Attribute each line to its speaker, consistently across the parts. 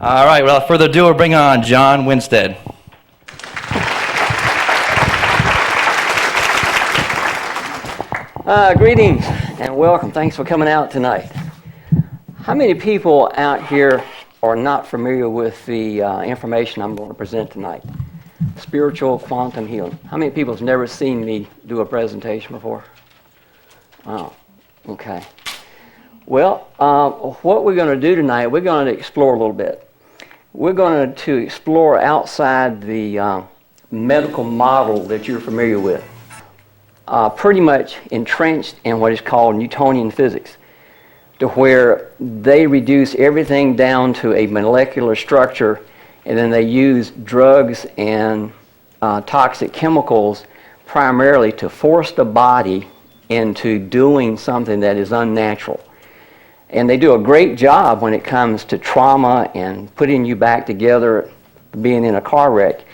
Speaker 1: All right, without further ado, we'll bring on John Winstead.
Speaker 2: Greetings and welcome. Thanks for coming out tonight. How many people out here are not familiar with the information I'm going to present tonight? Spiritual quantum healing. How many people have never seen me do a presentation before? Wow. Okay. Well, what we're going to do tonight, we're going to explore a little bit. We're going to explore outside the medical model that you're familiar with. Pretty much entrenched in what is called Newtonian physics, to where they reduce everything down to a molecular structure, and then they use drugs and toxic chemicals primarily to force the body into doing something that is unnatural. And they do a great job when it comes to trauma and putting you back together, being in a car wreck.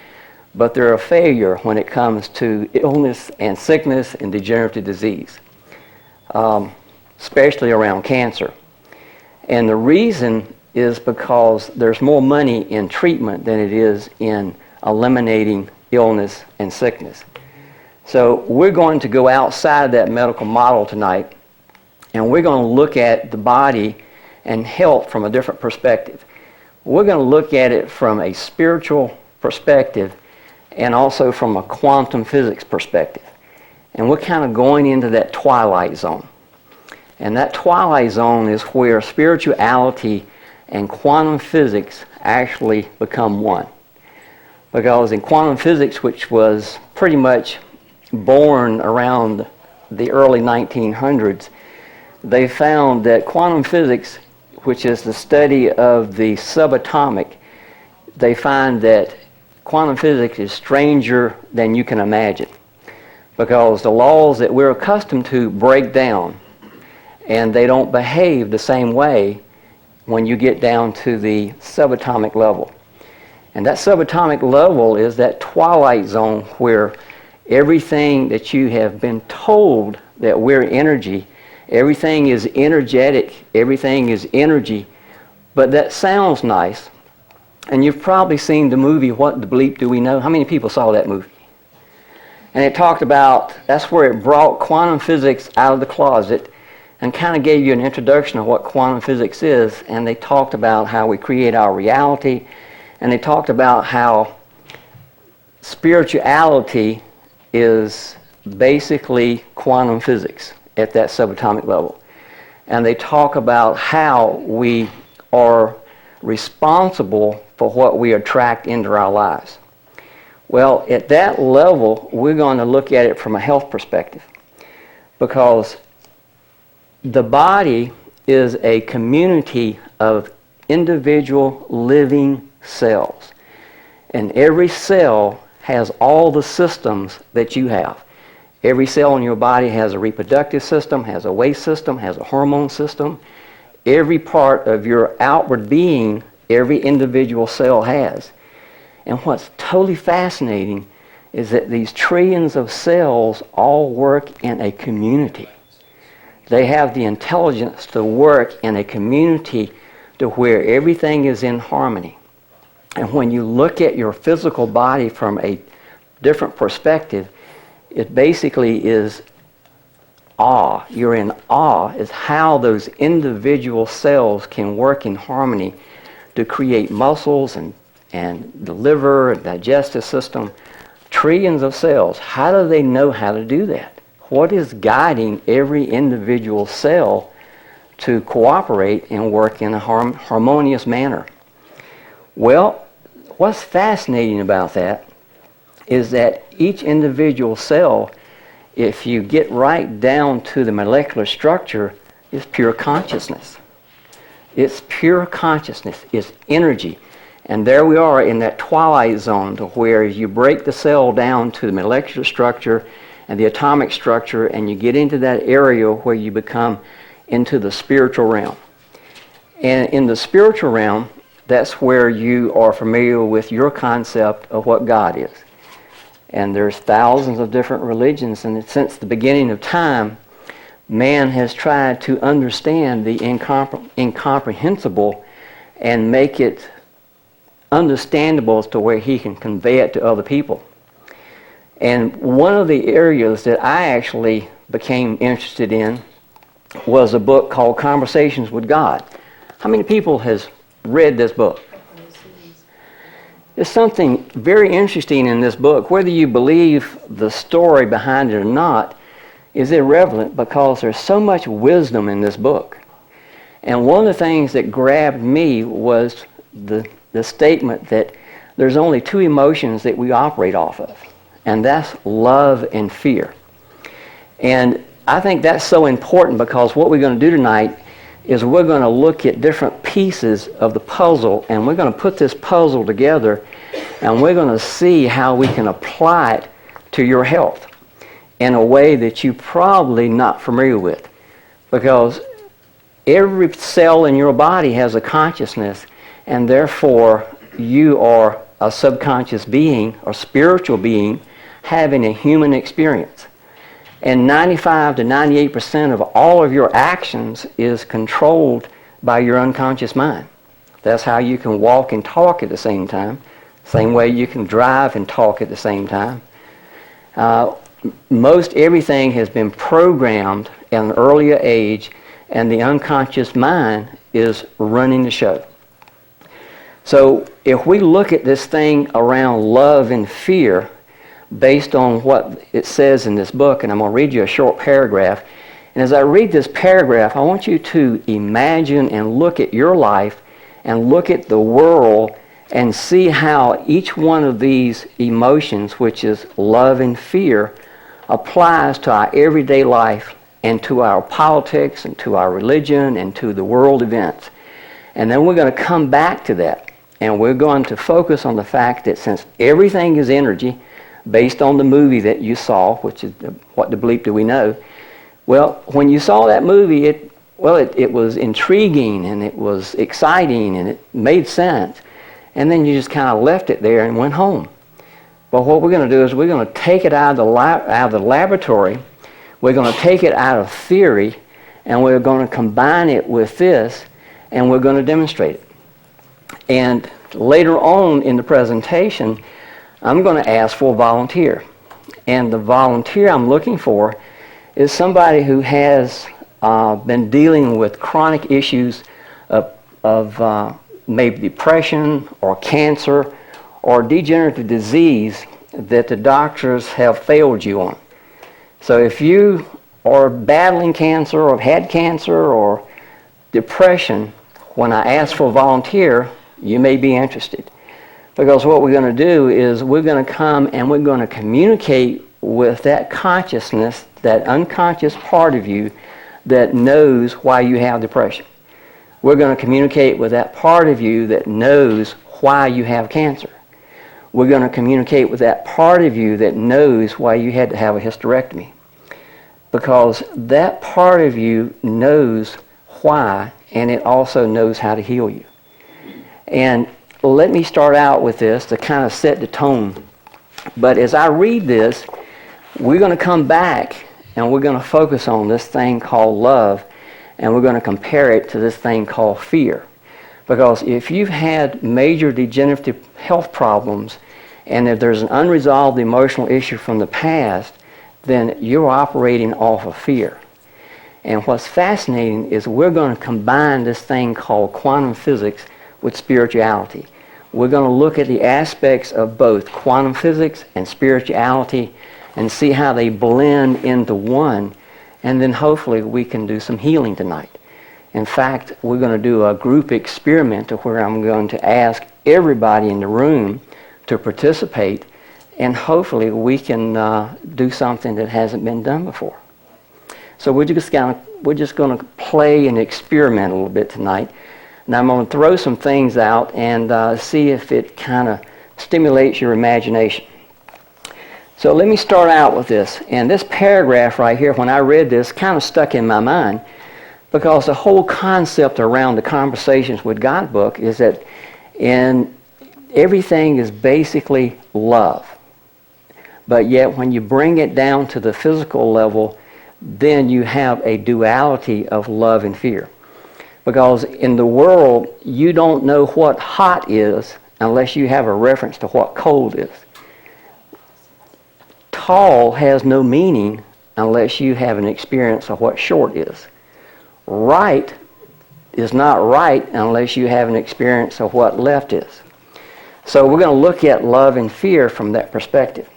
Speaker 2: But they're a failure when it comes to illness and sickness and degenerative disease, especially around cancer. And the reason is because there's more money in treatment than it is in eliminating illness and sickness. So we're going to go outside that medical model tonight, and we're going to look at the body and health from a different perspective. We're going to look at it from a spiritual perspective and also from a quantum physics perspective. And we're kind of going into that twilight zone. And that twilight zone is where spirituality and quantum physics actually become one. Because in quantum physics, which was pretty much born around the early 1900s, they found that quantum physics, which is the study of the subatomic, they find that quantum physics is stranger than you can imagine, because the laws that we're accustomed to break down, and they don't behave the same way when you get down to the subatomic level. And that subatomic level is that twilight zone where everything that you have been told that we're energy, everything is energetic, everything is energy, but that sounds nice. And you've probably seen the movie, What the Bleep Do We Know? How many people saw that movie? And it talked about, that's where it brought quantum physics out of the closet and kind of gave you an introduction of what quantum physics is. And they talked about how we create our reality. And they talked about how spirituality is basically quantum physics at that subatomic level. And they talk about how we are responsible for what we attract into our lives. Well, at that level, we're going to look at it from a health perspective, because the body is a community of individual living cells. And every cell has all the systems that you have. Every cell in your body has a reproductive system, has a waste system, has a hormone system. Every part of your outward being, every individual cell has. And what's totally fascinating is that these trillions of cells all work in a community. They have the intelligence to work in a community to where everything is in harmony. And when you look at your physical body from a different perspective, it basically is awe. You're in awe is how those individual cells can work in harmony to create muscles and the liver and digestive system. Trillions of cells. How do they know how to do that? What is guiding every individual cell to cooperate and work in a harmonious manner? Well, what's fascinating about that is that each individual cell, if you get right down to the molecular structure, is pure consciousness. It's pure consciousness. It's energy. And there we are in that twilight zone to where you break the cell down to the molecular structure and the atomic structure, and you get into that area where you become into the spiritual realm. And in the spiritual realm, that's where you are familiar with your concept of what God is. And there's thousands of different religions, and since the beginning of time, man has tried to understand the incomprehensible and make it understandable as to where he can convey it to other people. And one of the areas that I actually became interested in was a book called Conversations with God. How many people has read this book? There's something very interesting in this book. Whether you believe the story behind it or not is irrelevant, because there's so much wisdom in this book. And one of the things that grabbed me was the statement that there's only two emotions that we operate off of, and that's love and fear. And I think that's so important, because what we're going to do tonight is we're going to look at different pieces of the puzzle, and we're going to put this puzzle together, and we're going to see how we can apply it to your health in a way that you're probably not familiar with. Because every cell in your body has a consciousness, and therefore you are a subconscious being or spiritual being having a human experience. And 95 to 98% of all of your actions is controlled by your unconscious mind. That's how you can walk and talk at the same time. Same way you can drive and talk at the same time. Most everything has been programmed at an earlier age, and the unconscious mind is running the show. So if we look at this thing around love and fear, based on what it says in this book, and I'm going to read you a short paragraph. And as I read this paragraph, I want you to imagine and look at your life and look at the world and see how each one of these emotions, which is love and fear, applies to our everyday life and to our politics and to our religion and to the world events. And then we're going to come back to that, and we're going to focus on the fact that since everything is energy, based on the movie that you saw, which is What the Bleep Do We Know? Well, when you saw that movie, it was intriguing and it was exciting and it made sense. And then you just kind of left it there and went home. But what we're going to do is we're going to take it out of the laboratory, we're going to take it out of theory, and we're going to combine it with this, and we're going to demonstrate it. And later on in the presentation, I'm going to ask for a volunteer. And the volunteer I'm looking for is somebody who has been dealing with chronic issues of maybe depression or cancer or degenerative disease that the doctors have failed you on. So if you are battling cancer or have had cancer or depression, when I ask for a volunteer, you may be interested. Because what we're going to do is we're going to come and we're going to communicate with that consciousness, that unconscious part of you that knows why you have depression. We're going to communicate with that part of you that knows why you have cancer. We're going to communicate with that part of you that knows why you had to have a hysterectomy. Because that part of you knows why, and it also knows how to heal you. And let me start out with this to kind of set the tone. But as I read this, we're going to come back and we're going to focus on this thing called love, and we're going to compare it to this thing called fear. Because if you've had major degenerative health problems, and if there's an unresolved emotional issue from the past, then you're operating off of fear. And what's fascinating is we're going to combine this thing called quantum physics with spirituality. We're going to look at the aspects of both quantum physics and spirituality and see how they blend into one, and then hopefully we can do some healing tonight. In fact, we're going to do a group experiment to where I'm going to ask everybody in the room to participate, and hopefully we can do something that hasn't been done before. So we're just going to play and experiment a little bit tonight. And I'm going to throw some things out and see if it kind of stimulates your imagination. So let me start out with this. And this paragraph right here, when I read this, kind of stuck in my mind, because the whole concept around the Conversations with God book is that everything is basically love. But yet when you bring it down to the physical level, then you have a duality of love and fear. Because in the world, you don't know what hot is unless you have a reference to what cold is. Tall has no meaning unless you have an experience of what short is. Right is not right unless you have an experience of what left is. So we're going to look at love and fear from that perspective.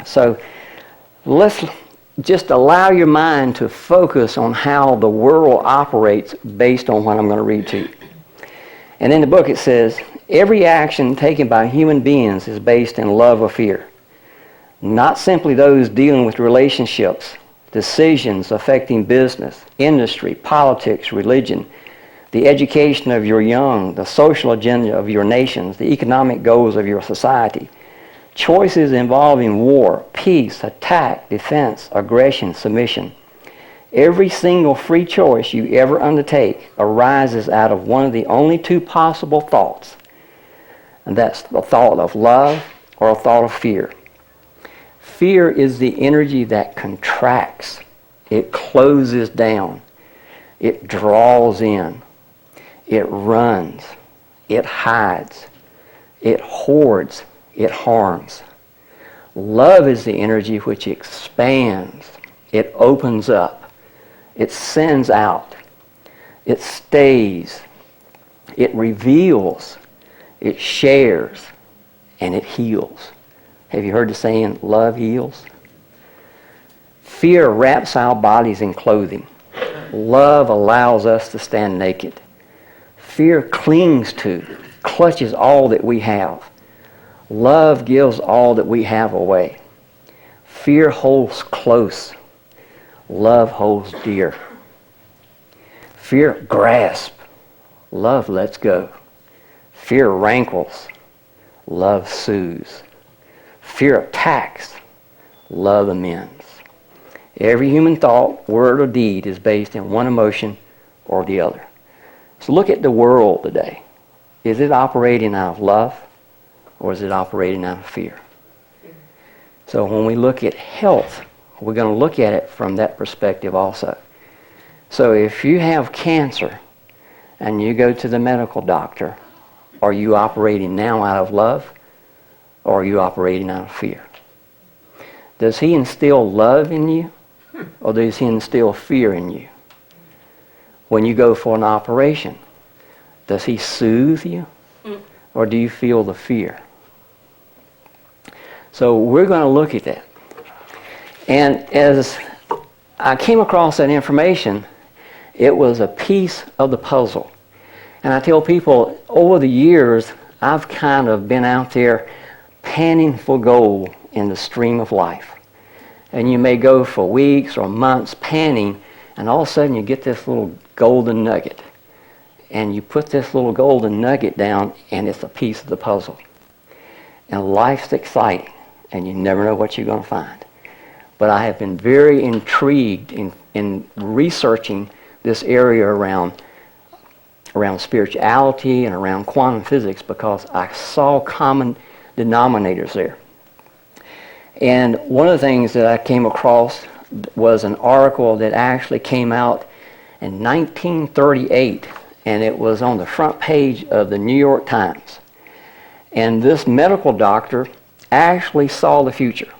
Speaker 2: So let's just allow your mind to focus on how the world operates based on what I'm going to read to you. And in the book it says, every action taken by human beings is based in love or fear. Not simply those dealing with relationships, decisions affecting business, industry, politics, religion, the education of your young, the social agenda of your nations, the economic goals of your society, choices involving war, peace, attack, defense, aggression, submission. Every single free choice you ever undertake arises out of one of the only two possible thoughts, and that's the thought of love or a thought of fear. Fear is the energy that contracts. It closes down. It draws in. It runs. It hides. It hoards. It harms. Love is the energy which expands. It opens up. It sends out. It stays. It reveals. It shares. And it heals. Have you heard the saying, love heals? Fear wraps our bodies in clothing. Love allows us to stand naked. Fear clings to, clutches all that we have. Love gives all that we have away. Fear holds close. Love holds dear. Fear grasps. Love lets go. Fear rankles. Love soothes. Fear attacks. Love amends. Every human thought, word, or deed is based in one emotion or the other. So look at the world today. Is it operating out of love or is it operating out of fear? So when we look at health, we're going to look at it from that perspective also. So if you have cancer and you go to the medical doctor, are you operating now out of love or are you operating out of fear? Does he instill love in you or does he instill fear in you? When you go for an operation, does he soothe you or do you feel the fear? So we're going to look at that. And as I came across that information, it was a piece of the puzzle. And I tell people, over the years, I've kind of been out there panning for gold in the stream of life. And you may go for weeks or months panning, and all of a sudden you get this little golden nugget. And you put this little golden nugget down, and it's a piece of the puzzle. And life's exciting, and you never know what you're going to find. But I have been very intrigued in researching this area around spirituality and around quantum physics because I saw common denominators there. And one of the things that I came across was an article that actually came out in 1938, and it was on the front page of the New York Times. And this medical doctor actually saw the future.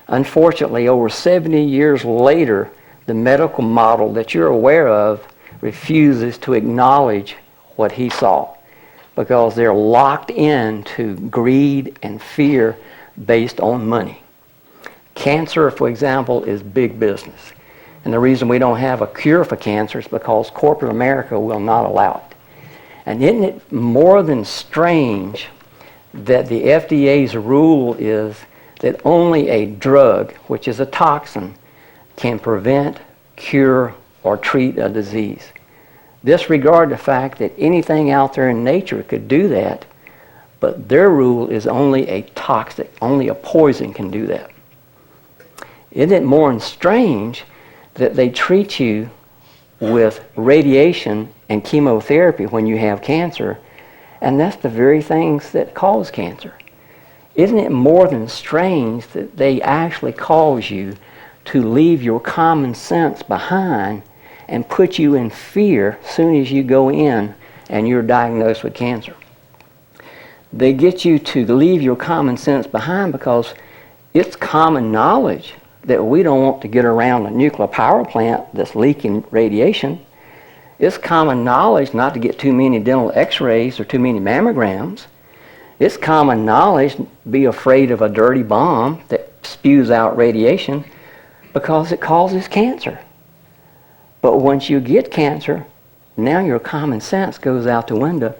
Speaker 2: Unfortunately, over 70 years later, the medical model that you're aware of refuses to acknowledge what he saw because they're locked into greed and fear based on money. Cancer, for example, is big business. And the reason we don't have a cure for cancer is because corporate America will not allow it. And isn't it more than strange that the FDA's rule is that only a drug, which is a toxin, can prevent, cure, or treat a disease. Disregard the fact that anything out there in nature could do that, but their rule is only a toxic, only a poison can do that. Isn't it more than strange that they treat you with radiation and chemotherapy when you have cancer, and that's the very things that cause cancer? Isn't it more than strange that they actually cause you to leave your common sense behind and put you in fear as soon as you go in and you're diagnosed with cancer? They get you to leave your common sense behind because it's common knowledge that we don't want to get around a nuclear power plant that's leaking radiation. It's common knowledge not to get too many dental x-rays or too many mammograms. It's common knowledge to be afraid of a dirty bomb that spews out radiation because it causes cancer. But once you get cancer, now your common sense goes out the window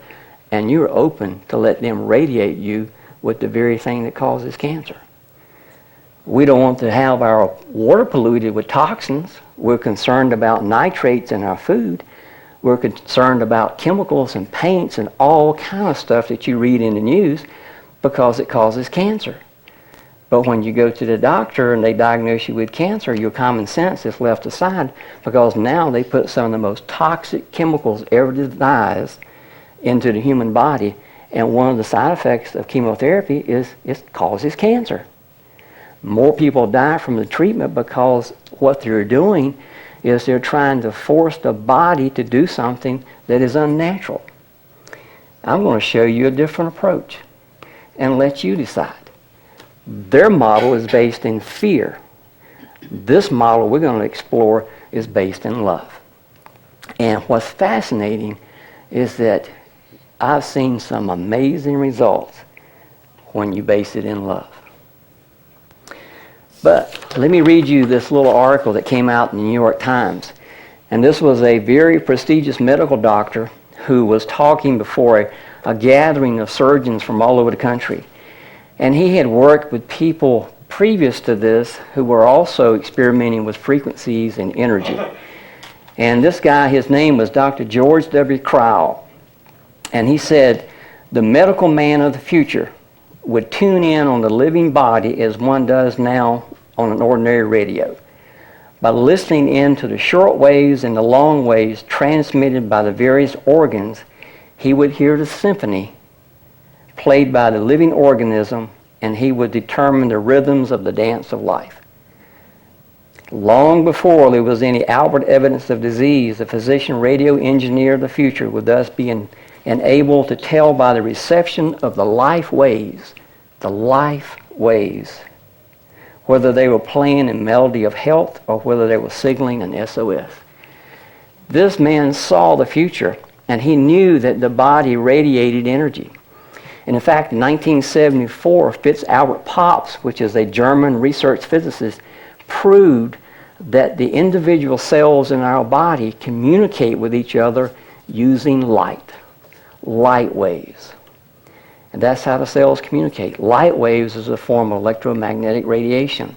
Speaker 2: and you're open to let them radiate you with the very thing that causes cancer. We don't want to have our water polluted with toxins. We're concerned about nitrates in our food. We're concerned about chemicals and paints and all kind of stuff that you read in the news because it causes cancer. But when you go to the doctor and they diagnose you with cancer, your common sense is left aside because now they put some of the most toxic chemicals ever devised into the human body. And one of the side effects of chemotherapy is it causes cancer. More people die from the treatment because what they're doing is they're trying to force the body to do something that is unnatural. I'm going to show you a different approach and let you decide. Their model is based in fear. This model we're going to explore is based in love. And what's fascinating is that I've seen some amazing results when you base it in love. But let me read you this little article that came out in the New York Times. And this was a very prestigious medical doctor who was talking before a gathering of surgeons from all over the country. And he had worked with people previous to this who were also experimenting with frequencies and energy. And this guy, his name was Dr. George W. Crowell. And he said, the medical man of the future would tune in on the living body as one does now on an ordinary radio. By listening in to the short waves and the long waves transmitted by the various organs, he would hear the symphony played by the living organism, and he would determine the rhythms of the dance of life. Long before there was any outward evidence of disease, the physician radio engineer of the future would thus be enabled to tell by the reception of the life waves, whether they were playing a melody of health or whether they were signaling an SOS. This man saw the future, and he knew that the body radiated energy. And in fact, in 1974, Fritz Albert Pops, which is a German research physicist, proved that the individual cells in our body communicate with each other using light waves. And that's how the cells communicate. Light waves is a form of electromagnetic radiation.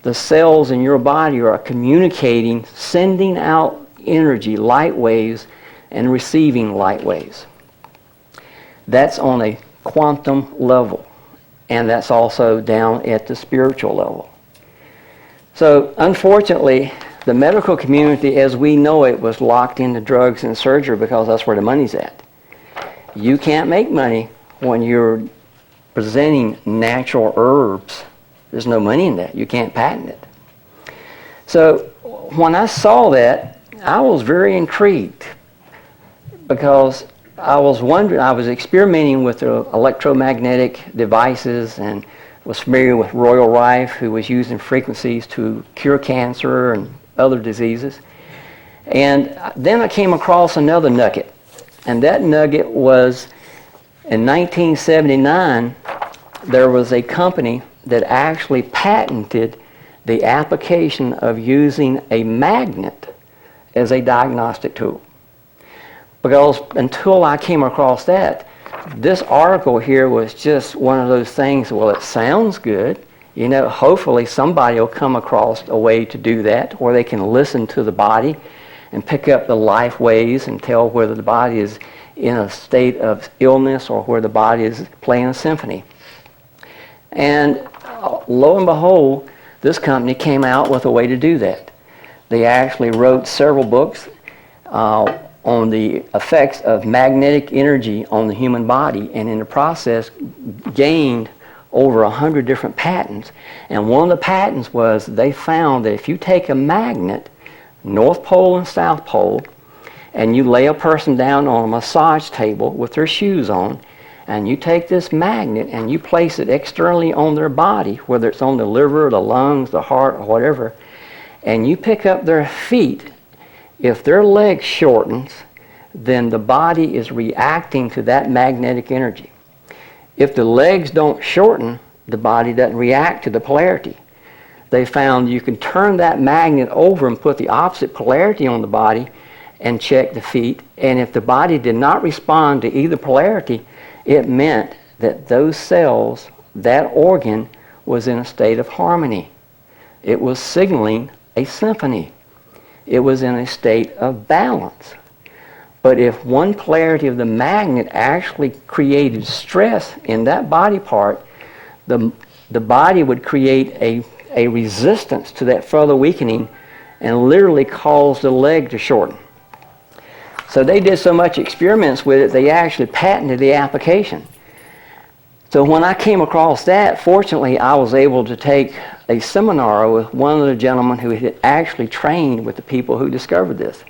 Speaker 2: The cells in your body are communicating, sending out energy, light waves, and receiving light waves. That's on a quantum level, and that's also down at the spiritual level. So unfortunately, the medical community as we know it was locked into drugs and surgery because that's where the money's at. You can't make money when you're presenting natural herbs. There's no money in that. You can't patent it. So when I saw that, I was very intrigued because I was wondering, I was experimenting with the electromagnetic devices and was familiar with Royal Rife, who was using frequencies to cure cancer and other diseases. And then I came across another nugget. And that nugget was in 1979, there was a company that actually patented the application of using a magnet as a diagnostic tool. Because until I came across that, this article here was just one of those things, well, it sounds good. You know, hopefully somebody will come across a way to do that, where they can listen to the body and pick up the life waves and tell whether the body is in a state of illness or where the body is playing a symphony. And lo and behold, this company came out with a way to do that. They actually wrote several books on the effects of magnetic energy on the human body, and in the process gained over 100 different patents. And one of the patents was they found that if you take a magnet, North Pole and South Pole, and you lay a person down on a massage table with their shoes on, and you take this magnet and you place it externally on their body, whether it's on the liver, the lungs, the heart, or whatever, and you pick up their feet, if their leg shortens, then the body is reacting to that magnetic energy. If the legs don't shorten, the body doesn't react to the polarity. They found you can turn that magnet over and put the opposite polarity on the body and check the feet, and if the body did not respond to either polarity, it meant that those cells, that organ, was in a state of harmony. It was signaling a symphony. It was in a state of balance. But if one polarity of the magnet actually created stress in that body part, the body would create a resistance to that further weakening and literally cause the leg to shorten. So they did so much experiments with it, they actually patented the application. So when I came across that, fortunately, I was able to take a seminar with one of the gentlemen who had actually trained with the people who discovered this.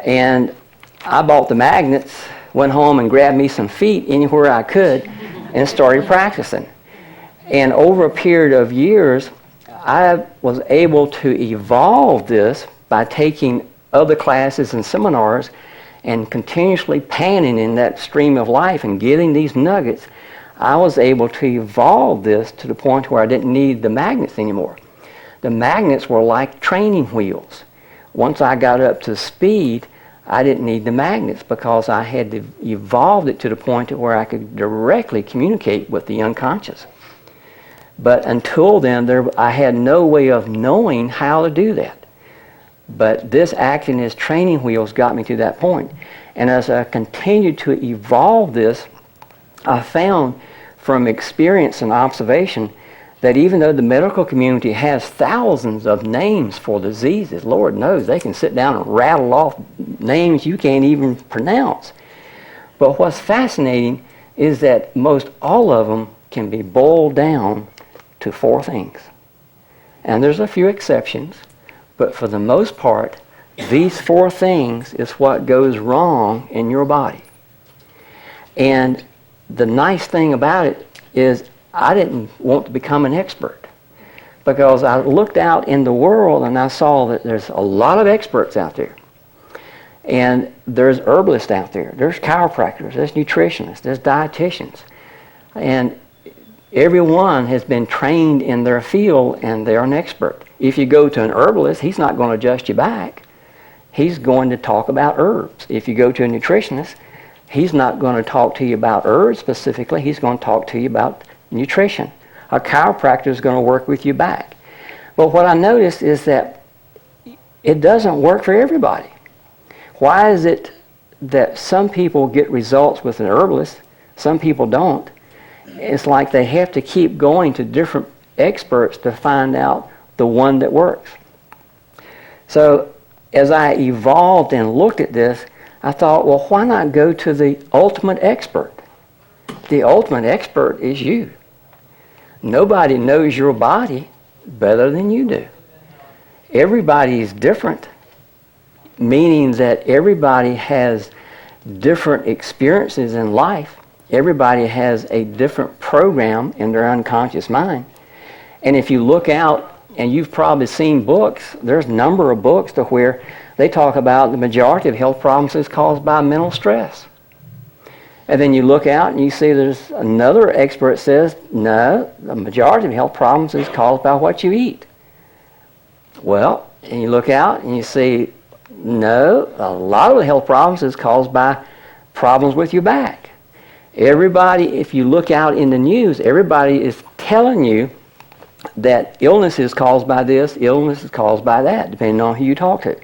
Speaker 2: And I bought the magnets, went home and grabbed me some feet anywhere I could, and started practicing. And over a period of years, I was able to evolve this by taking other classes and seminars and continuously panning in that stream of life and getting these nuggets. I was able to evolve this to the point where I didn't need the magnets anymore. The magnets were like training wheels. Once I got up to speed, I didn't need the magnets because I had evolved it to the point where I could directly communicate with the unconscious. But until then, I had no way of knowing how to do that. But this acting as training wheels got me to that point. And as I continued to evolve this, I found from experience and observation that even though the medical community has thousands of names for diseases, Lord knows they can sit down and rattle off names you can't even pronounce. But what's fascinating is that most all of them can be boiled down to 4 things. And there's a few exceptions, but for the most part, these 4 things is what goes wrong in your body. And the nice thing about it is I didn't want to become an expert, because I looked out in the world and I saw that there's a lot of experts out there. And there's herbalists out there, there's chiropractors, there's nutritionists, there's dietitians. And everyone has been trained in their field and they're an expert. If you go to an herbalist, he's not going to adjust you back. He's going to talk about herbs. If you go to a nutritionist, he's not going to talk to you about herbs specifically. He's going to talk to you about nutrition. A chiropractor is going to work with you back. But what I noticed is that it doesn't work for everybody. Why is it that some people get results with an herbalist, some people don't? It's like they have to keep going to different experts to find out the one that works. So as I evolved and looked at this, I thought, well, why not go to the ultimate expert? The ultimate expert is you. Nobody knows your body better than you do. Everybody is different, meaning that everybody has different experiences in life. Everybody has a different program in their unconscious mind. And if you look out, and you've probably seen books, there's a number of books to where they talk about the majority of health problems is caused by mental stress. And then you look out and you see there's another expert says, no, the majority of health problems is caused by what you eat. Well, and you look out and you see, no, a lot of the health problems is caused by problems with your back. Everybody, if you look out in the news, everybody is telling you that illness is caused by this, illness is caused by that, depending on who you talk to.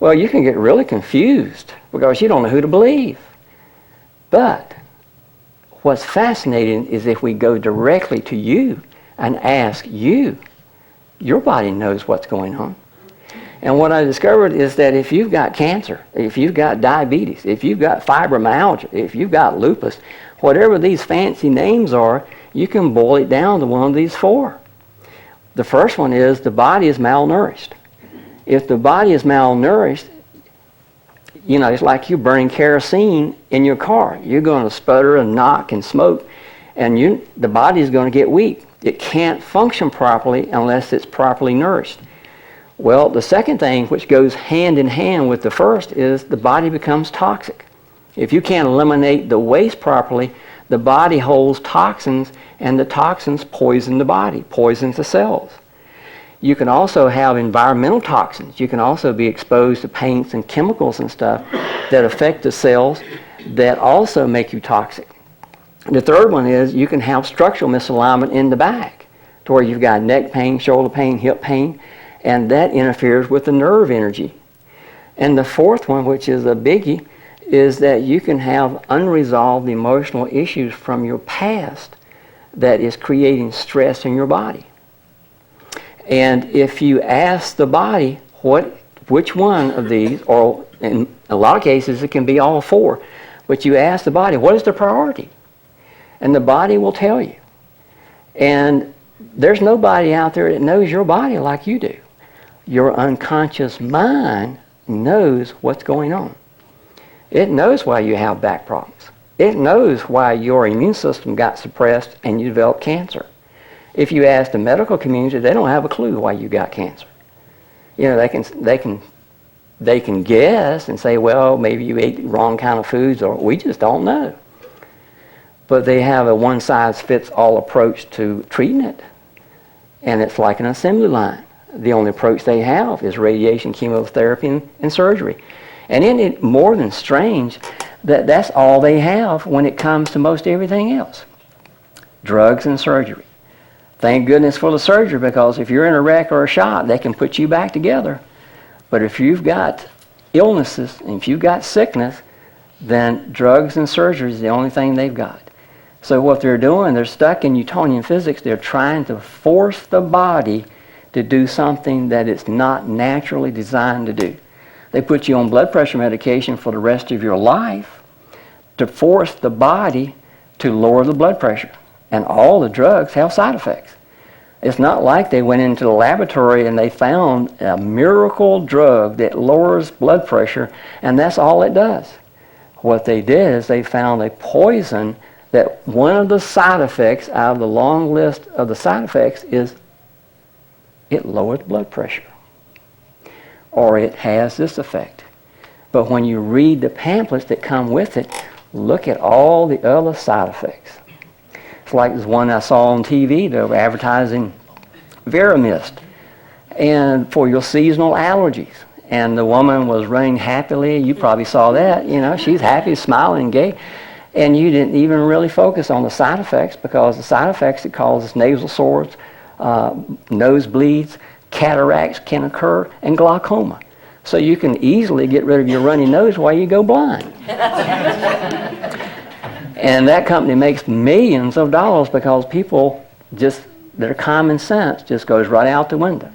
Speaker 2: Well, you can get really confused because you don't know who to believe. But what's fascinating is if we go directly to you and ask you, your body knows what's going on. And what I discovered is that if you've got cancer, if you've got diabetes, if you've got fibromyalgia, if you've got lupus, whatever these fancy names are, you can boil it down to one of these 4. The first one is the body is malnourished. If the body is malnourished, you know, it's like you burning kerosene in your car. You're going to sputter and knock and smoke, and the body's going to get weak. It can't function properly unless it's properly nourished. Well, the second thing, which goes hand in hand with the first, is the body becomes toxic. If you can't eliminate the waste properly, the body holds toxins, and the toxins poison the body, poisons the cells. You can also have environmental toxins. You can also be exposed to paints and chemicals and stuff that affect the cells that also make you toxic. The third one is you can have structural misalignment in the back, to where you've got neck pain, shoulder pain, hip pain, and that interferes with the nerve energy. And the fourth one, which is a biggie, is that you can have unresolved emotional issues from your past that is creating stress in your body. And if you ask the body which one of these, or in a lot of cases it can be all four, but you ask the body, what is the priority? And the body will tell you. And there's nobody out there that knows your body like you do. Your unconscious mind knows what's going on. It knows why you have back problems. It knows why your immune system got suppressed and you developed cancer. If you ask the medical community, they don't have a clue why you got cancer. You know, they can guess and say, well, maybe you ate the wrong kind of foods, or we just don't know. But they have a one-size-fits-all approach to treating it. And it's like an assembly line. The only approach they have is radiation, chemotherapy, and surgery. And isn't it more than strange that that's all they have when it comes to most everything else? Drugs and surgery. Thank goodness for the surgery, because if you're in a wreck or a shot, they can put you back together. But if you've got illnesses and if you've got sickness, then drugs and surgery is the only thing they've got. So what they're doing, they're stuck in Newtonian physics. They're trying to force the body to do something that it's not naturally designed to do. They put you on blood pressure medication for the rest of your life to force the body to lower the blood pressure. And all the drugs have side effects. It's not like they went into the laboratory and they found a miracle drug that lowers blood pressure, and that's all it does. What they did is they found a poison that one of the side effects out of the long list of the side effects is it lowers blood pressure, or it has this effect. But when you read the pamphlets that come with it, look at all the other side effects. It's like this one I saw on TV. They were advertising Veramist and for your seasonal allergies. And the woman was running happily. You probably saw that. You know, she's happy, smiling, gay. And you didn't even really focus on the side effects, because the side effects, it causes nasal sores, nosebleeds, cataracts can occur, and glaucoma. So you can easily get rid of your runny nose while you go blind. And that company makes millions of dollars because people just, their common sense just goes right out the window.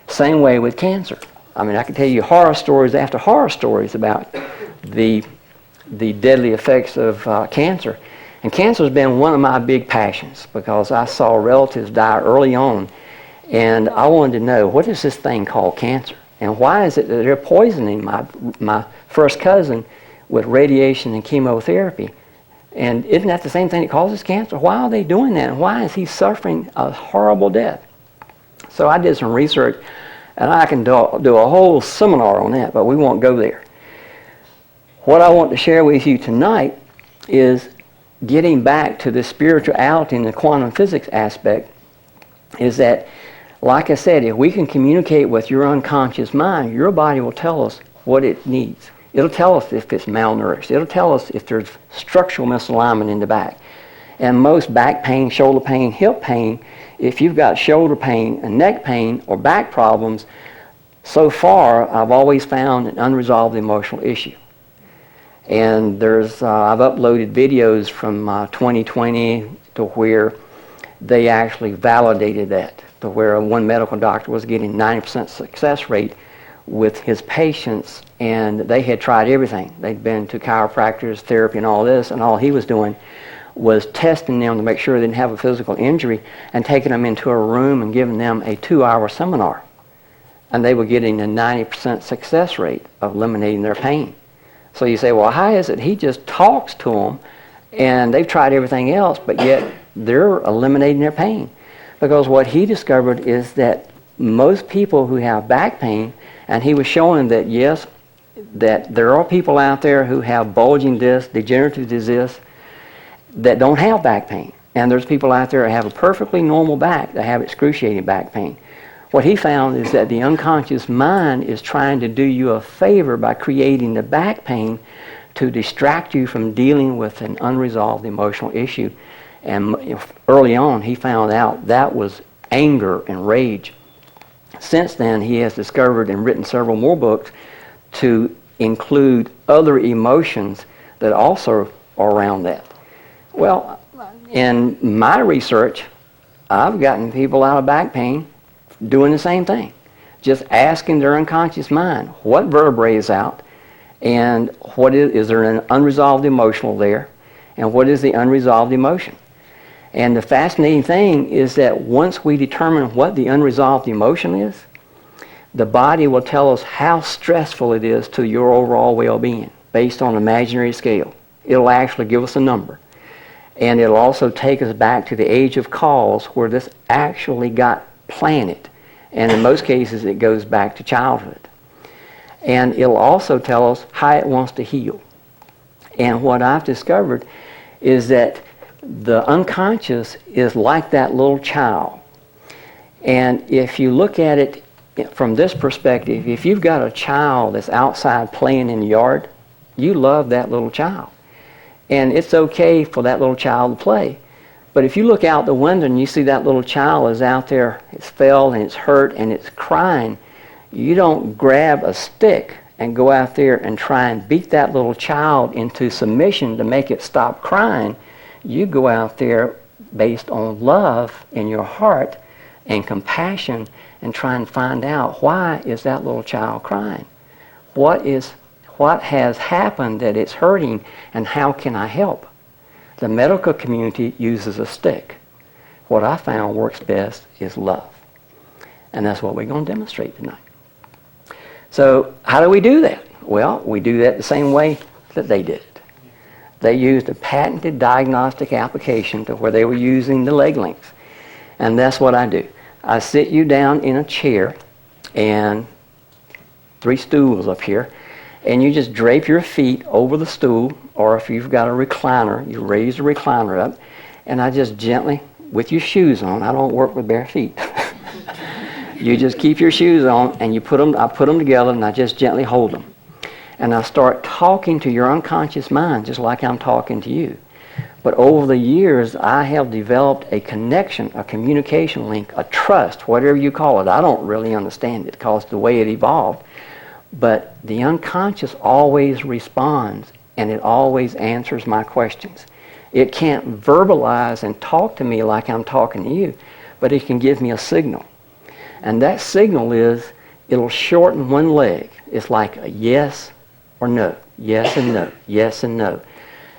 Speaker 2: Same way with cancer. I mean, I can tell you horror stories after horror stories about the deadly effects of cancer. And cancer has been one of my big passions, because I saw relatives die early on, and I wanted to know, what is this thing called cancer? And why is it that they're poisoning my first cousin with radiation and chemotherapy? And isn't that the same thing that causes cancer? Why are they doing that? And why is he suffering a horrible death? So I did some research, and I can do a whole seminar on that, but we won't go there. What I want to share with you tonight is getting back to the spirituality and the quantum physics aspect, is that, like I said, if we can communicate with your unconscious mind, your body will tell us what it needs. It'll tell us if it's malnourished. It'll tell us if there's structural misalignment in the back. And most back pain, shoulder pain, hip pain, if you've got shoulder pain and neck pain or back problems, so far I've always found an unresolved emotional issue. And I've uploaded videos from 2020 to where they actually validated that, to where one medical doctor was getting 90% success rate with his patients, and they had tried everything. They'd been to chiropractors, therapy, and all this, and all he was doing was testing them to make sure they didn't have a physical injury and taking them into a room and giving them a 2-hour seminar. And they were getting a 90% success rate of eliminating their pain. So you say, well, how is it he just talks to them and they've tried everything else, but yet they're eliminating their pain? Because what he discovered is that most people who have back pain, and he was showing that, yes, that there are people out there who have bulging discs, degenerative disease, that don't have back pain. And there's people out there that have a perfectly normal back that have excruciating back pain. What he found is that the unconscious mind is trying to do you a favor by creating the back pain to distract you from dealing with an unresolved emotional issue. And early on, he found out that was anger and rage. Since then, he has discovered and written several more books to include other emotions that also are around that. Well, in my research, I've gotten people out of back pain doing the same thing. Just asking their unconscious mind, what vertebrae is out, and what is there an unresolved emotional there, and what is the unresolved emotion? And the fascinating thing is that once we determine what the unresolved emotion is, the body will tell us how stressful it is to your overall well-being based on an imaginary scale. It'll actually give us a number. And it'll also take us back to the age of cause where this actually got planted. And in most cases, it goes back to childhood. And it'll also tell us how it wants to heal. And what I've discovered is that the unconscious is like that little child. And if you look at it from this perspective, if you've got a child that's outside playing in the yard, you love that little child. And it's okay for that little child to play. But if you look out the window and you see that little child is out there, it's fell and it's hurt and it's crying, you don't grab a stick and go out there and try and beat that little child into submission to make it stop crying. You go out there based on love in your heart and compassion and try and find out, why is that little child crying? What has happened that it's hurting, and how can I help? The medical community uses a stick. What I found works best is love. And that's what we're going to demonstrate tonight. So how do we do that? Well, we do that the same way that they did it. They used a patented diagnostic application to where they were using the leg links. And that's what I do. I sit you down in a chair and 3 stools up here, and you just drape your feet over the stool, or if you've got a recliner, you raise the recliner up, and I just gently, with your shoes on, I don't work with bare feet. You just keep your shoes on, and I put them together, and I just gently hold them. And I start talking to your unconscious mind, just like I'm talking to you. But over the years, I have developed a connection, a communication link, a trust, whatever you call it. I don't really understand it because the way it evolved. But the unconscious always responds, and it always answers my questions. It can't verbalize and talk to me like I'm talking to you, but it can give me a signal. And that signal is, it'll shorten one leg. It's like a yes or no, yes and no, yes and no.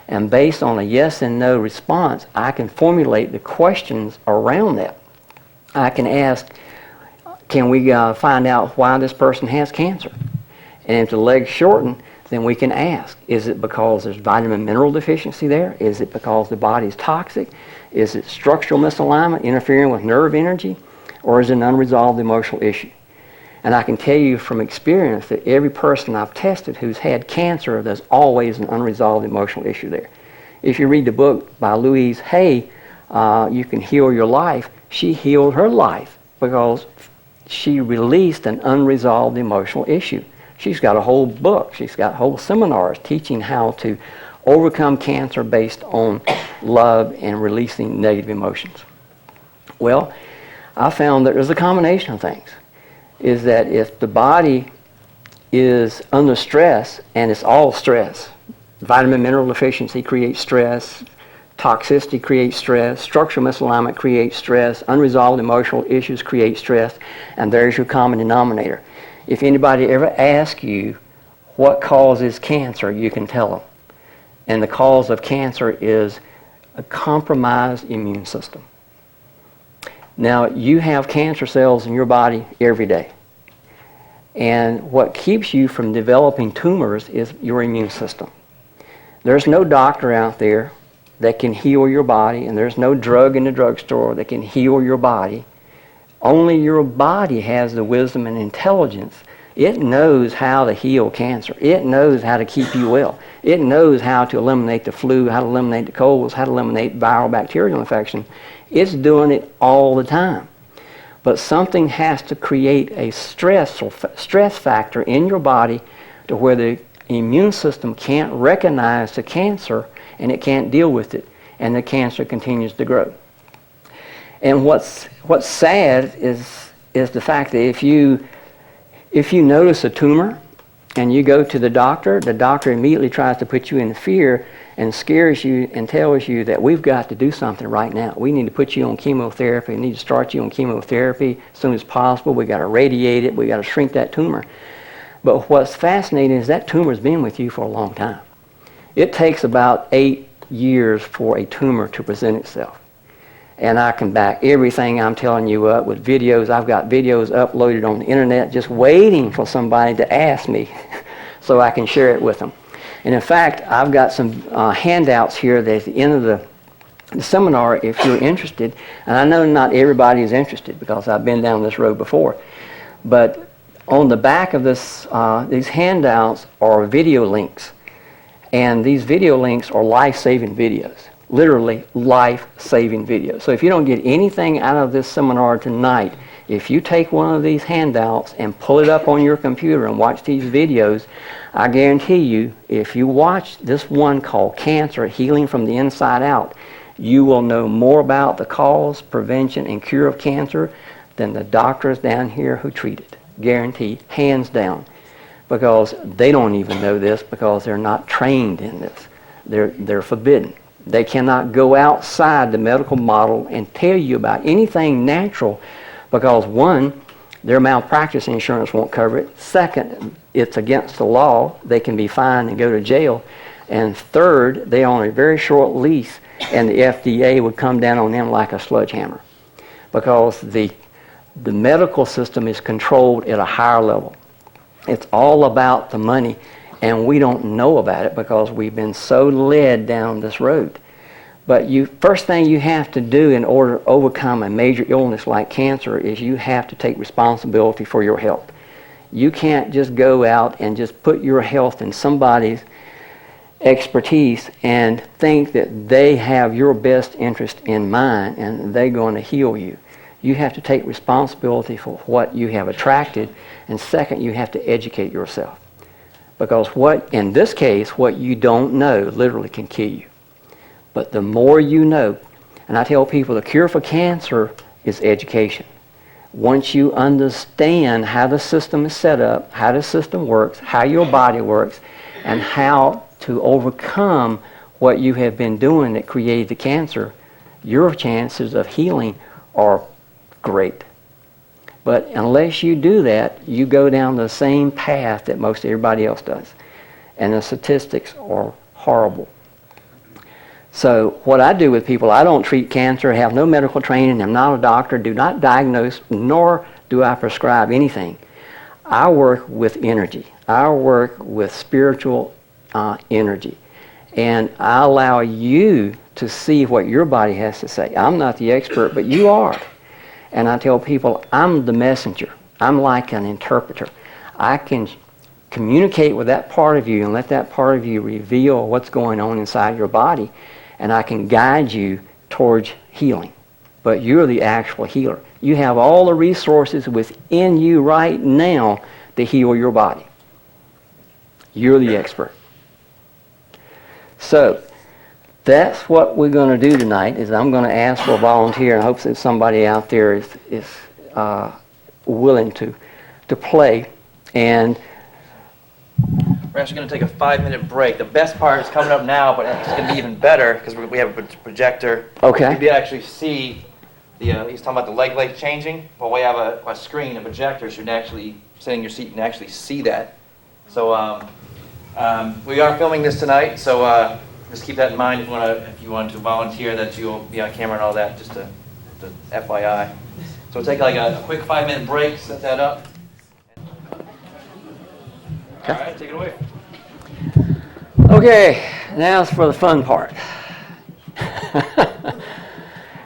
Speaker 2: And based on a yes and no response, I can formulate the questions around that. I can ask, can we find out why this person has cancer? And if the leg's shortened, then we can ask, is it because there's vitamin mineral deficiency there? Is it because the body's toxic? Is it structural misalignment interfering with nerve energy? Or is it an unresolved emotional issue? And I can tell you from experience that every person I've tested who's had cancer, there's always an unresolved emotional issue there. If you read the book by Louise Hay, You Can Heal Your Life, she healed her life because she released an unresolved emotional issue. She's got a whole book. She's got whole seminars teaching how to overcome cancer based on love and releasing negative emotions. Well, I found that there's a combination of things. Is that if the body is under stress, and it's all stress, vitamin mineral deficiency creates stress, toxicity creates stress, structural misalignment creates stress, unresolved emotional issues create stress, and there's your common denominator. If anybody ever asks you what causes cancer, you can tell them. And the cause of cancer is a compromised immune system. Now, you have cancer cells in your body every day. And what keeps you from developing tumors is your immune system. There's no doctor out there that can heal your body, and there's no drug in the drugstore that can heal your body. Only your body has the wisdom and intelligence. It knows how to heal cancer. It knows how to keep you well. It knows how to eliminate the flu, how to eliminate the colds, how to eliminate viral bacterial infection. It's doing it all the time. But something has to create a stress factor in your body to where the immune system can't recognize the cancer and it can't deal with it, and the cancer continues to grow. And what's sad is the fact that if you notice a tumor and you go to the doctor immediately tries to put you in fear and scares you and tells you that we've got to do something right now. We need to put you on chemotherapy. We need to start you on chemotherapy as soon as possible. We've got to radiate it. We've got to shrink that tumor. But what's fascinating is that tumor's been with you for a long time. It takes about 8 years for a tumor to present itself. And I can back everything I'm telling you up with videos. I've got videos uploaded on the internet just waiting for somebody to ask me so I can share it with them. And in fact, I've got some handouts here that at the end of the seminar, if you're interested, and I know not everybody is interested because I've been down this road before, but on the back of this, these handouts are video links. And these video links are life-saving videos. Literally life-saving videos. So if you don't get anything out of this seminar tonight, if you take one of these handouts and pull it up on your computer and watch these videos, I guarantee you, if you watch this one called Cancer, Healing from the Inside Out, you will know more about the cause, prevention, and cure of cancer than the doctors down here who treat it. Guaranteed, hands down. Because they don't even know this because they're not trained in this. They're forbidden. They cannot go outside the medical model and tell you about anything natural because, one, their malpractice insurance won't cover it. Second, it's against the law. They can be fined and go to jail. And third, they're on a very short lease and the FDA would come down on them like a sledgehammer because the medical system is controlled at a higher level. It's all about the money. And we don't know about it because we've been so led down this road. But first thing you have to do in order to overcome a major illness like cancer is you have to take responsibility for your health. You can't just go out and just put your health in somebody's expertise and think that they have your best interest in mind and they're going to heal you. You have to take responsibility for what you have attracted, and second, you have to educate yourself. Because in this case, what you don't know literally can kill you. But the more you know, and I tell people the cure for cancer is education. Once you understand how the system is set up, how the system works, how your body works, and how to overcome what you have been doing that created the cancer, your chances of healing are great. But unless you do that, you go down the same path that most everybody else does. And the statistics are horrible. So what I do with people, I don't treat cancer, have no medical training, I'm not a doctor, do not diagnose, nor do I prescribe anything. I work with energy. I work with spiritual energy. And I allow you to see what your body has to say. I'm not the expert, but you are. And I tell people, I'm the messenger. I'm like an interpreter. I can communicate with that part of you and let that part of you reveal what's going on inside your body, and I can guide you towards healing. But you're the actual healer. You have all the resources within you right now to heal your body. You're the expert. So that's what we're going to do tonight. Is I'm going to ask for a volunteer, and I hope that somebody out there is willing to play. And
Speaker 1: We're actually going to take a 5-minute break. The best part is coming up now, but it's going to be even better because we have a projector.
Speaker 2: Okay.
Speaker 1: You'll be able to actually see he's talking about the leg length changing. Well, we have a screen, a projector, so you can actually sit in your seat and actually see that. So we are filming this tonight, so just keep that in mind if you want to volunteer that you'll be on camera and all that, just to FYI. So we'll take like a quick 5-minute break, set that up. All right, take it away.
Speaker 2: Okay, now it's for the fun part.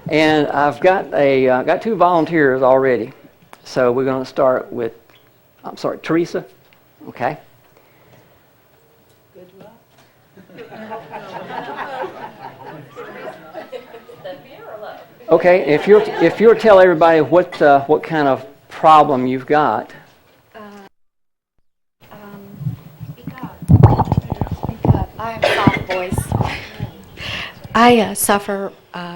Speaker 2: And I've got got 2 volunteers already. So we're going to start with, Teresa. Okay.
Speaker 3: Good luck.
Speaker 2: Okay, if you'll tell everybody what kind of problem you've got.
Speaker 3: Speak up. I have a soft voice. I suffer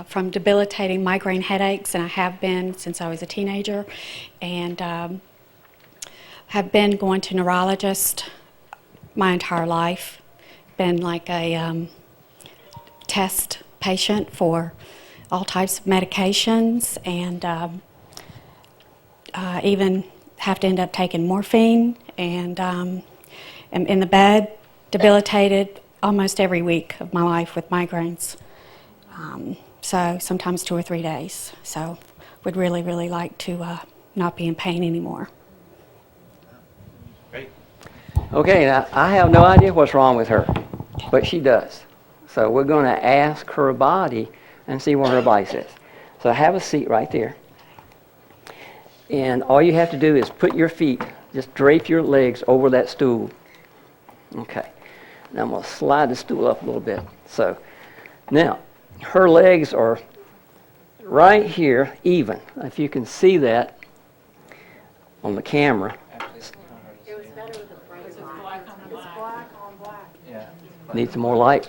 Speaker 3: from debilitating migraine headaches, and I have been since I was a teenager, and have been going to neurologist my entire life. Been like a test patient for all types of medications, and even have to end up taking morphine, and am in the bed, debilitated almost every week of my life with migraines. So sometimes 2 or 3 days. So would really, really like to not be in pain anymore.
Speaker 1: Great.
Speaker 2: Okay, now I have no idea what's wrong with her, but she does. So we're going to ask her body and see what her body says. So have a seat right there. And all you have to do is put your feet, just drape your legs over that stool. Okay. Now I'm going to slide the stool up a little bit. So now her legs are right here, even. If you can see that on the camera.
Speaker 3: It was better with a bright light. It's black on black.
Speaker 1: Yeah.
Speaker 2: Need some more light?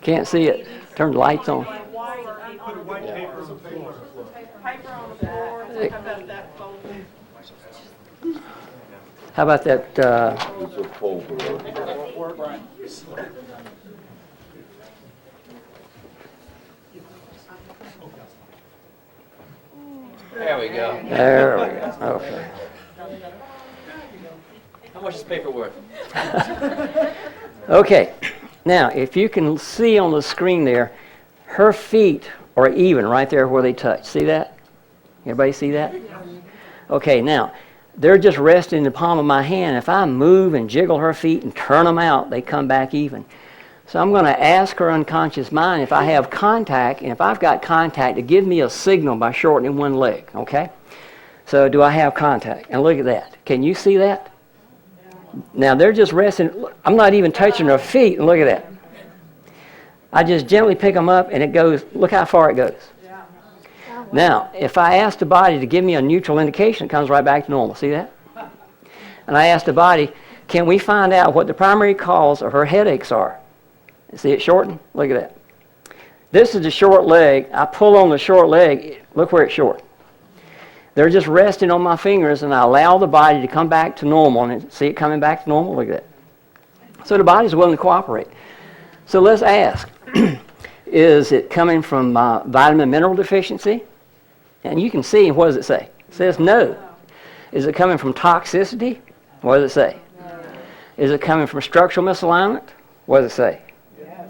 Speaker 2: Can't see it. Turn the lights on. How about that?
Speaker 1: There we go.
Speaker 2: There we go. Okay.
Speaker 1: How much is paper worth?
Speaker 2: Okay. Now, if you can see on the screen there, her feet are even right there where they touch. See that? Everybody see that? Okay, now, they're just resting in the palm of my hand. If I move and jiggle her feet and turn them out, they come back even. So I'm going to ask her unconscious mind if I have contact, and if I've got contact, to give me a signal by shortening one leg, okay? So do I have contact? And look at that. Can you see that? Now, they're just resting. I'm not even touching her feet, and look at that. I just gently pick them up, and it goes, look how far it goes. Now, if I ask the body to give me a neutral indication, it comes right back to normal. See that? And I ask the body, can we find out what the primary cause of her headaches are? See it shorten? Look at that. This is the short leg. I pull on the short leg. Look where it's short. They're just resting on my fingers, and I allow the body to come back to normal. And see it coming back to normal? Look at that. So the body's willing to cooperate. So let's ask, is it coming from vitamin mineral deficiency? And you can see, what does it say? It says no. Is it coming from toxicity? What does it say? No. Is it coming from structural misalignment? What does it say? Yes.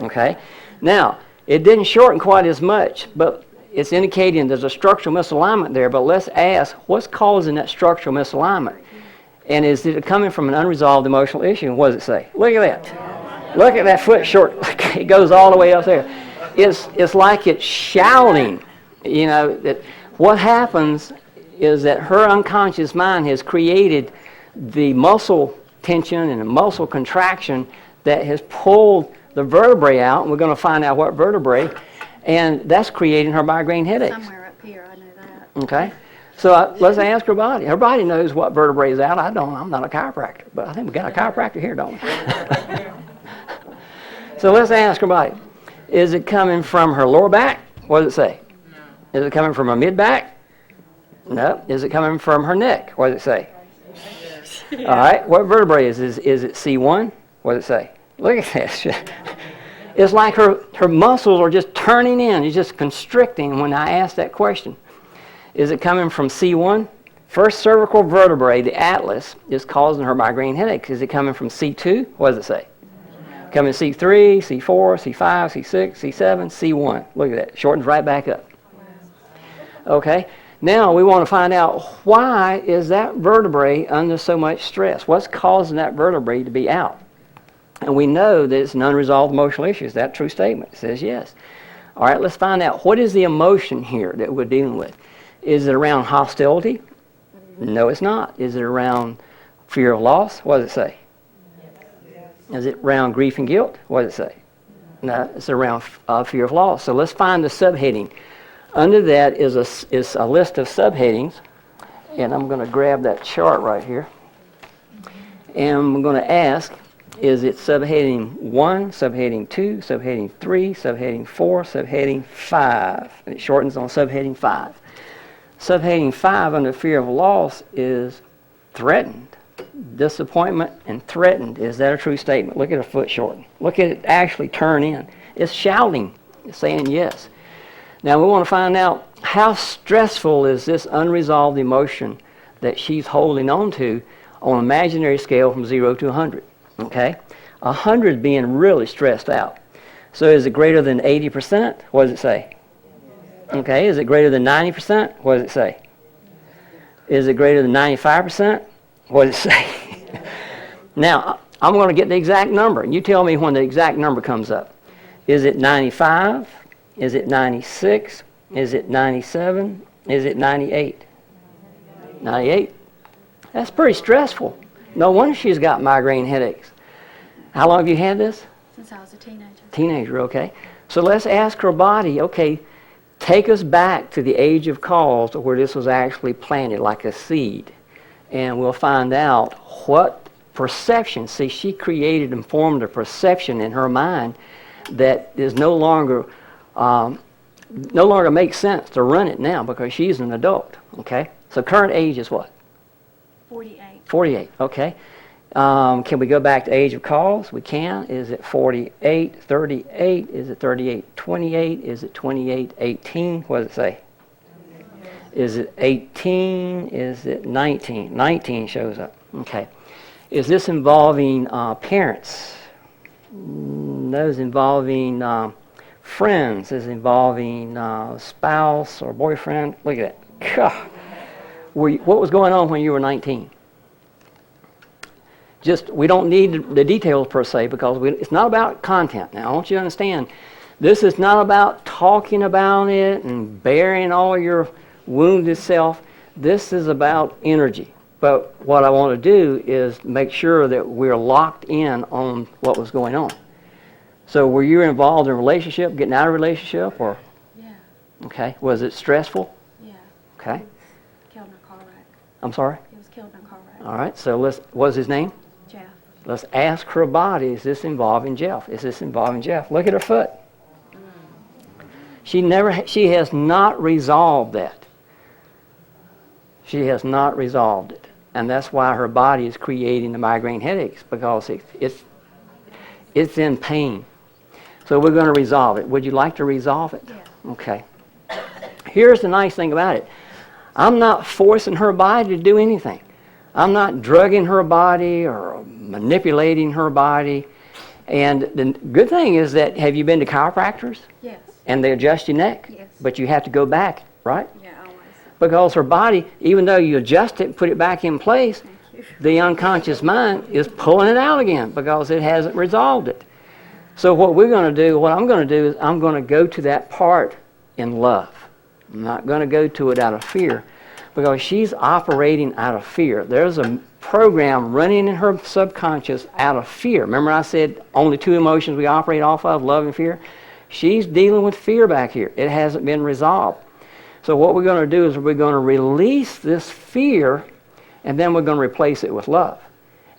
Speaker 2: Okay. Now, it didn't shorten quite as much, but it's indicating there's a structural misalignment there. But let's ask, what's causing that structural misalignment? And is it coming from an unresolved emotional issue? And what does it say? Look at that. Look at that foot short. It goes all the way up there. It's like it's shouting. You know, that what happens is that her unconscious mind has created the muscle tension and the muscle contraction that has pulled the vertebrae out, and we're going to find out what vertebrae, and that's creating her migraine headaches.
Speaker 3: Somewhere up here, I know that.
Speaker 2: Okay, so let's ask her body. Her body knows what vertebrae is out. I don't. I'm not a chiropractor, but I think we got a chiropractor here, don't we? So let's ask her body. Is it coming from her lower back? What does it say? No. Is it coming from her mid-back? No. Is it coming from her neck? What does it say? Yes. All right. What vertebrae is it? Is it C1? What does it say? Look at this. It's like her muscles are just turning in. It's just constricting when I ask that question. Is it coming from C1? First cervical vertebrae, the atlas, is causing her migraine headaches. Is it coming from C2? What does it say? Coming C3, C4, C5, C6, C7, C1. Look at that. Shortens right back up. Okay. Now we want to find out, why is that vertebrae under so much stress? What's causing that vertebrae to be out? And we know that it's an unresolved emotional issue. Is that a true statement? It says yes. All right, let's find out, what is the emotion here that we're dealing with? Is it around hostility? No, it's not. Is it around fear of loss? What does it say? Is it around grief and guilt? What does it say? No, it's around fear of loss. So let's find the subheading. Under that is a list of subheadings, and I'm going to grab that chart right here. And I'm going to ask, is it subheading 1, subheading 2, subheading 3, subheading 4, subheading 5? And it shortens on subheading 5. Subheading 5 under fear of loss is threatened. Disappointment and threatened. Is that a true statement? Look at a foot shorten. Look at it actually turn in. It's shouting. It's saying yes. Now we want to find out, how stressful is this unresolved emotion that she's holding on to on an imaginary scale from 0 to 100. Okay? 100 being really stressed out. So is it greater than 80%? What does it say? Okay, is it greater than 90%? What does it say? Is it greater than 95%? What does it say? Now, I'm going to get the exact number. You tell me when the exact number comes up. Is it 95? Is it 96? Is it 97? Is it 98? 98. That's pretty stressful. No wonder she's got migraine headaches. How long have you had this?
Speaker 3: Since I was a teenager.
Speaker 2: Teenager, okay. So let's ask her body, okay, take us back to the age of cause where this was actually planted like a seed. And we'll find out what perception. See, she created and formed a perception in her mind that is no longer makes sense to run it now because she's an adult. Okay, so current age is what?
Speaker 3: 48.
Speaker 2: 48. Okay. Can we go back to age of cause? We can. Is it 48, 38? Is it 38, 28? Is it 28, 18? What does it say? Is it 18? Is it 19? 19 shows up. Okay. Is this involving parents? Those involving friends. Is involving spouse or boyfriend? Look at that. God. What was going on when you were 19? We don't need the details per se because it's not about content. Now, I want you to understand, this is not about talking about it and burying all your wounded self. This is about energy. But what I want to do is make sure that we're locked in on what was going on. So were you involved in a relationship, getting out of a relationship, or?
Speaker 3: Yeah.
Speaker 2: Okay. Was it stressful?
Speaker 3: Yeah.
Speaker 2: Okay.
Speaker 3: Killed in a car wreck.
Speaker 2: I'm sorry?
Speaker 3: He was killed in a car wreck.
Speaker 2: All right. So what's his name?
Speaker 3: Jeff.
Speaker 2: Let's ask her body, is this involving Jeff? Is this involving Jeff? Look at her foot. She has not resolved that. She has not resolved it. And that's why her body is creating the migraine headaches, because it's in pain. So we're going to resolve it. Would you like to resolve it?
Speaker 3: Yeah.
Speaker 2: Okay. Here's the nice thing about it. I'm not forcing her body to do anything. I'm not drugging her body or manipulating her body. And the good thing is that, have you been to chiropractors?
Speaker 3: Yes.
Speaker 2: And they adjust your neck?
Speaker 3: Yes.
Speaker 2: But you have to go back, right?
Speaker 3: Yeah, always.
Speaker 2: Because her body, even though you adjust it and put it back in place, the unconscious mind is pulling it out again because it hasn't resolved it. So what I'm going to do is I'm going to go to that part in love. I'm not going to go to it out of fear, because she's operating out of fear. There's a program running in her subconscious out of fear. Remember I said only two emotions we operate off of, love and fear? She's dealing with fear back here. It hasn't been resolved. So what we're going to do is we're going to release this fear, and then we're going to replace it with love.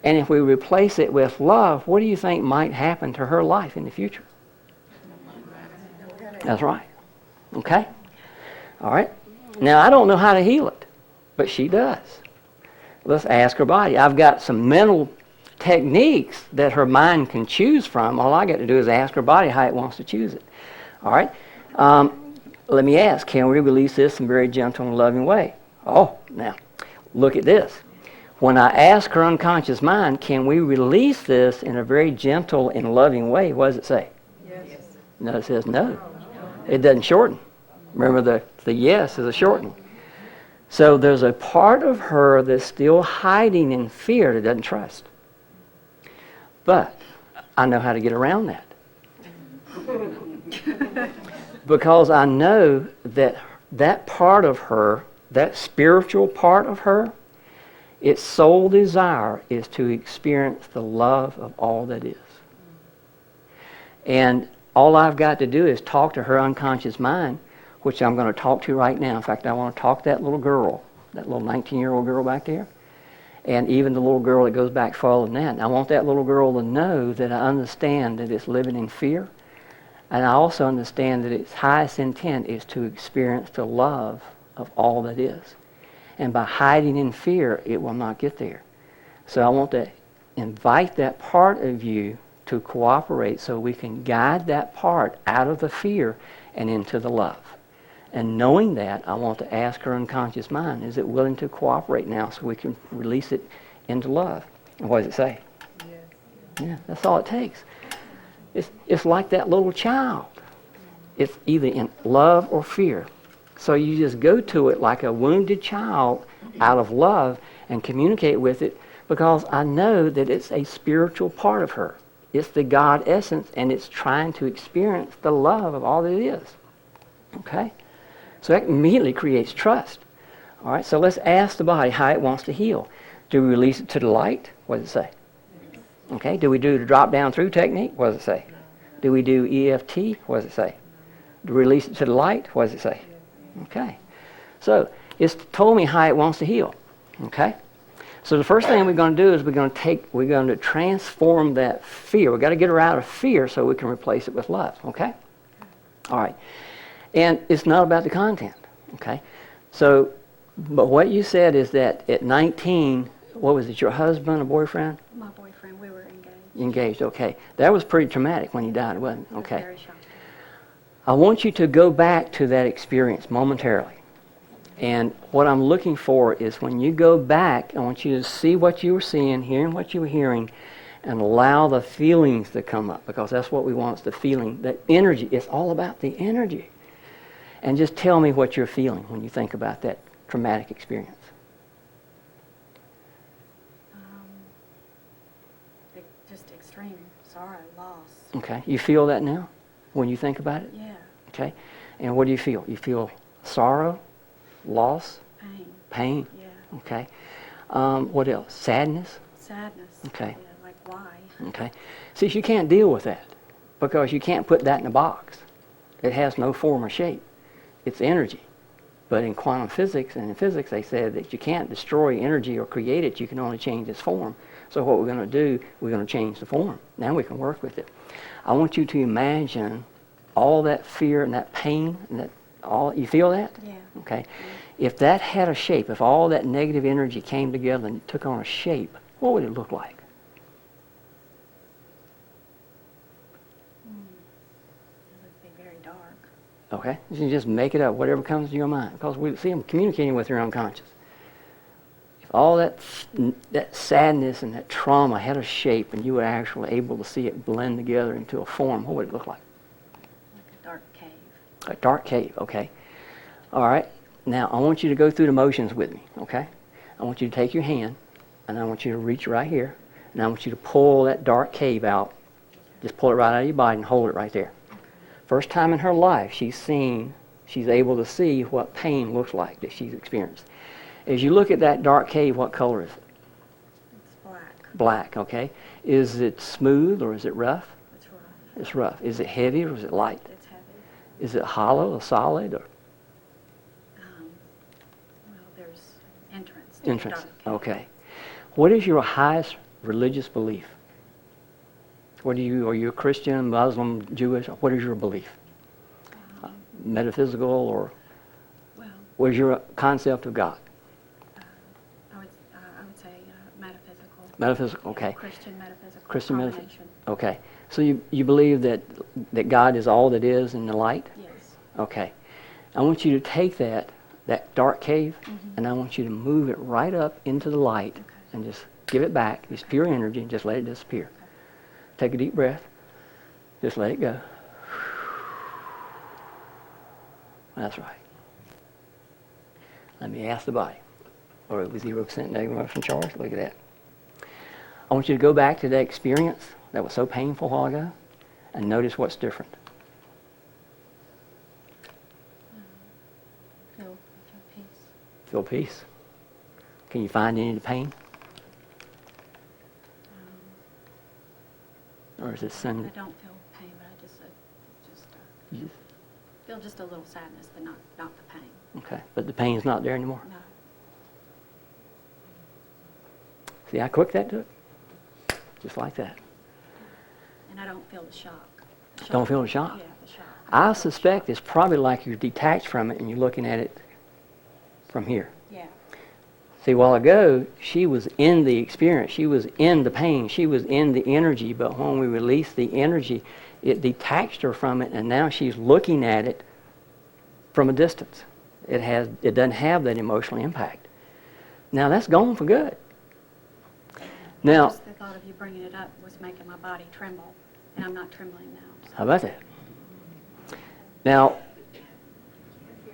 Speaker 2: And if we replace it with love, what do you think might happen to her life in the future? That's right. Okay? All right? Now, I don't know how to heal it, but she does. Let's ask her body. I've got some mental techniques that her mind can choose from. All I got to do is ask her body how it wants to choose it. All right? Let me ask, can we release this in a very gentle and loving way? Oh, now, look at this. When I ask her unconscious mind, can we release this in a very gentle and loving way? What does it say? Yes. No, it says no. It doesn't shorten. Remember, the yes is a shortening. So there's a part of her that's still hiding in fear that doesn't trust. But I know how to get around that. Because I know that that part of her, that spiritual part of her, its sole desire is to experience the love of all that is. And all I've got to do is talk to her unconscious mind, which I'm going to talk to right now. In fact, I want to talk to that little girl, that little 19-year-old girl back there, and even the little girl that goes back further than that. And I want that little girl to know that I understand that it's living in fear, and I also understand that its highest intent is to experience the love of all that is. And by hiding in fear, it will not get there. So I want to invite that part of you to cooperate so we can guide that part out of the fear and into the love. And knowing that, I want to ask her unconscious mind, is it willing to cooperate now so we can release it into love? And what does it say? Yeah, that's all it takes. It's like that little child. It's either in love or fear. So you just go to it like a wounded child out of love and communicate with it, because I know that it's a spiritual part of her. It's the God essence, and it's trying to experience the love of all that it is. Okay? So that immediately creates trust. All right, so let's ask the body how it wants to heal. Do we release it to the light? What does it say? Okay, do we do the drop down through technique? What does it say? Do we do EFT? What does it say? Do we release it to the light? What does it say? Okay, so it's told me how it wants to heal. Okay, so the first thing we're going to do is we're going to transform that fear. We've got to get her out of fear so we can replace it with love. Okay, all right, and it's not about the content. Okay, so but what you said is that at 19, what was it? Your husband or boyfriend?
Speaker 3: My boyfriend, we were engaged.
Speaker 2: Engaged. Okay, that was pretty traumatic when he died, wasn't it? Okay.
Speaker 3: It was very shocking.
Speaker 2: I want you to go back to that experience momentarily. And what I'm looking for is when you go back, I want you to see what you were seeing, hearing what you were hearing, and allow the feelings to come up, because that's what we want, is the feeling, that energy. It's all about the energy. And just tell me what you're feeling when you think about that traumatic experience.
Speaker 3: Just extreme sorrow, loss.
Speaker 2: Okay, you feel that now when you think about it?
Speaker 3: Yeah.
Speaker 2: Okay, and what do you feel? You feel sorrow, loss, pain.
Speaker 3: Yeah.
Speaker 2: Okay, what else? Sadness.
Speaker 3: Sadness.
Speaker 2: Okay.
Speaker 3: Yeah, like why?
Speaker 2: Okay, see, you can't deal with that because you can't put that in a box. It has no form or shape. It's energy. But in quantum physics and in physics, they said that you can't destroy energy or create it. You can only change its form. So what we're going to do, we're going to change the form. Now we can work with it. I want you to imagine all that fear and that pain and that all. You feel that?
Speaker 3: Yeah.
Speaker 2: Okay. If that had a shape, if all that negative energy came together and took on a shape, what would it look like?
Speaker 3: It would be very dark.
Speaker 2: Okay. You just make it up, whatever comes to your mind, because we see them communicating with your unconscious. If all that sadness and that trauma had a shape, and you were actually able to see it blend together into a form, what would it look like?
Speaker 3: Like a dark cave.
Speaker 2: A dark cave, okay. All right. Now, I want you to go through the motions with me, okay? I want you to take your hand, and I want you to reach right here, and I want you to pull that dark cave out. Just pull it right out of your body and hold it right there. First time in her life she's able to see what pain looks like that she's experienced. As you look at that dark cave, what color is it?
Speaker 3: It's black.
Speaker 2: Black, okay. Is it smooth or is it rough?
Speaker 3: It's rough.
Speaker 2: It's rough. Is it heavy or is it light?
Speaker 3: It's heavy.
Speaker 2: Is it hollow or solid or?
Speaker 3: Well, there's entrance. To
Speaker 2: Entrance,
Speaker 3: the dark cave.
Speaker 2: okay. What is your highest religious belief? Are you a Christian, Muslim, Jewish? What is your belief? Metaphysical, or
Speaker 3: Well,
Speaker 2: what is your concept of God?
Speaker 3: I would say metaphysical.
Speaker 2: Metaphysical, okay.
Speaker 3: Christian metaphysical.
Speaker 2: Christian
Speaker 3: combination.
Speaker 2: metaphysical. Okay. So you believe that God is all that is in the light?
Speaker 3: Yes.
Speaker 2: Okay. I want you to take that dark cave,
Speaker 3: Mm-hmm.
Speaker 2: and I want you to move it right up into the light,
Speaker 3: Okay.
Speaker 2: and just give it back. It's pure energy, and just let it disappear.
Speaker 3: Okay.
Speaker 2: Take a deep breath. Just let it go. That's right. Let me ask the body. Or it was 0% negative emotion charge. Look at that. I want you to go back to that experience that was so painful a while ago and notice what's different.
Speaker 3: Feel peace.
Speaker 2: Feel peace. Can you find any of the pain? Or is it
Speaker 3: I
Speaker 2: some...
Speaker 3: don't feel pain, but I just
Speaker 2: you just-
Speaker 3: feel just a little sadness, but not the pain.
Speaker 2: Okay, but the pain's not there anymore.
Speaker 3: No.
Speaker 2: See how quick that took? Just like that.
Speaker 3: And I don't feel the shock.
Speaker 2: Don't feel the shock?
Speaker 3: Yeah, the shock.
Speaker 2: I suspect it's probably like you're detached from it and you're looking at it from here.
Speaker 3: Yeah.
Speaker 2: See, a while ago, she was in the experience. She was in the pain. She was in the energy. But when we released the energy, it detached her from it, and now she's looking at it from a distance. It doesn't have that emotional impact. Now, that's gone for good. Now,
Speaker 3: Just the thought of you bringing it up was making my body tremble, and I'm not trembling now. So.
Speaker 2: how about that? Now,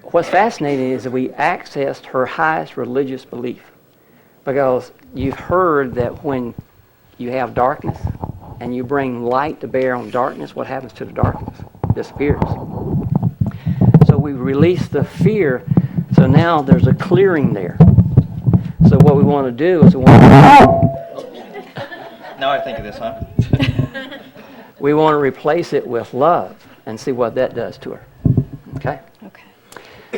Speaker 2: what's fascinating is that we accessed her highest religious belief, because you've heard that when you have darkness and you bring light to bear on darkness, what happens to the darkness? It disappears. So we release the fear, so now there's a clearing there. So what we want to do is
Speaker 1: Now I think of this, huh?
Speaker 2: we want to replace it with love and see what that does to her. Okay?
Speaker 3: Okay.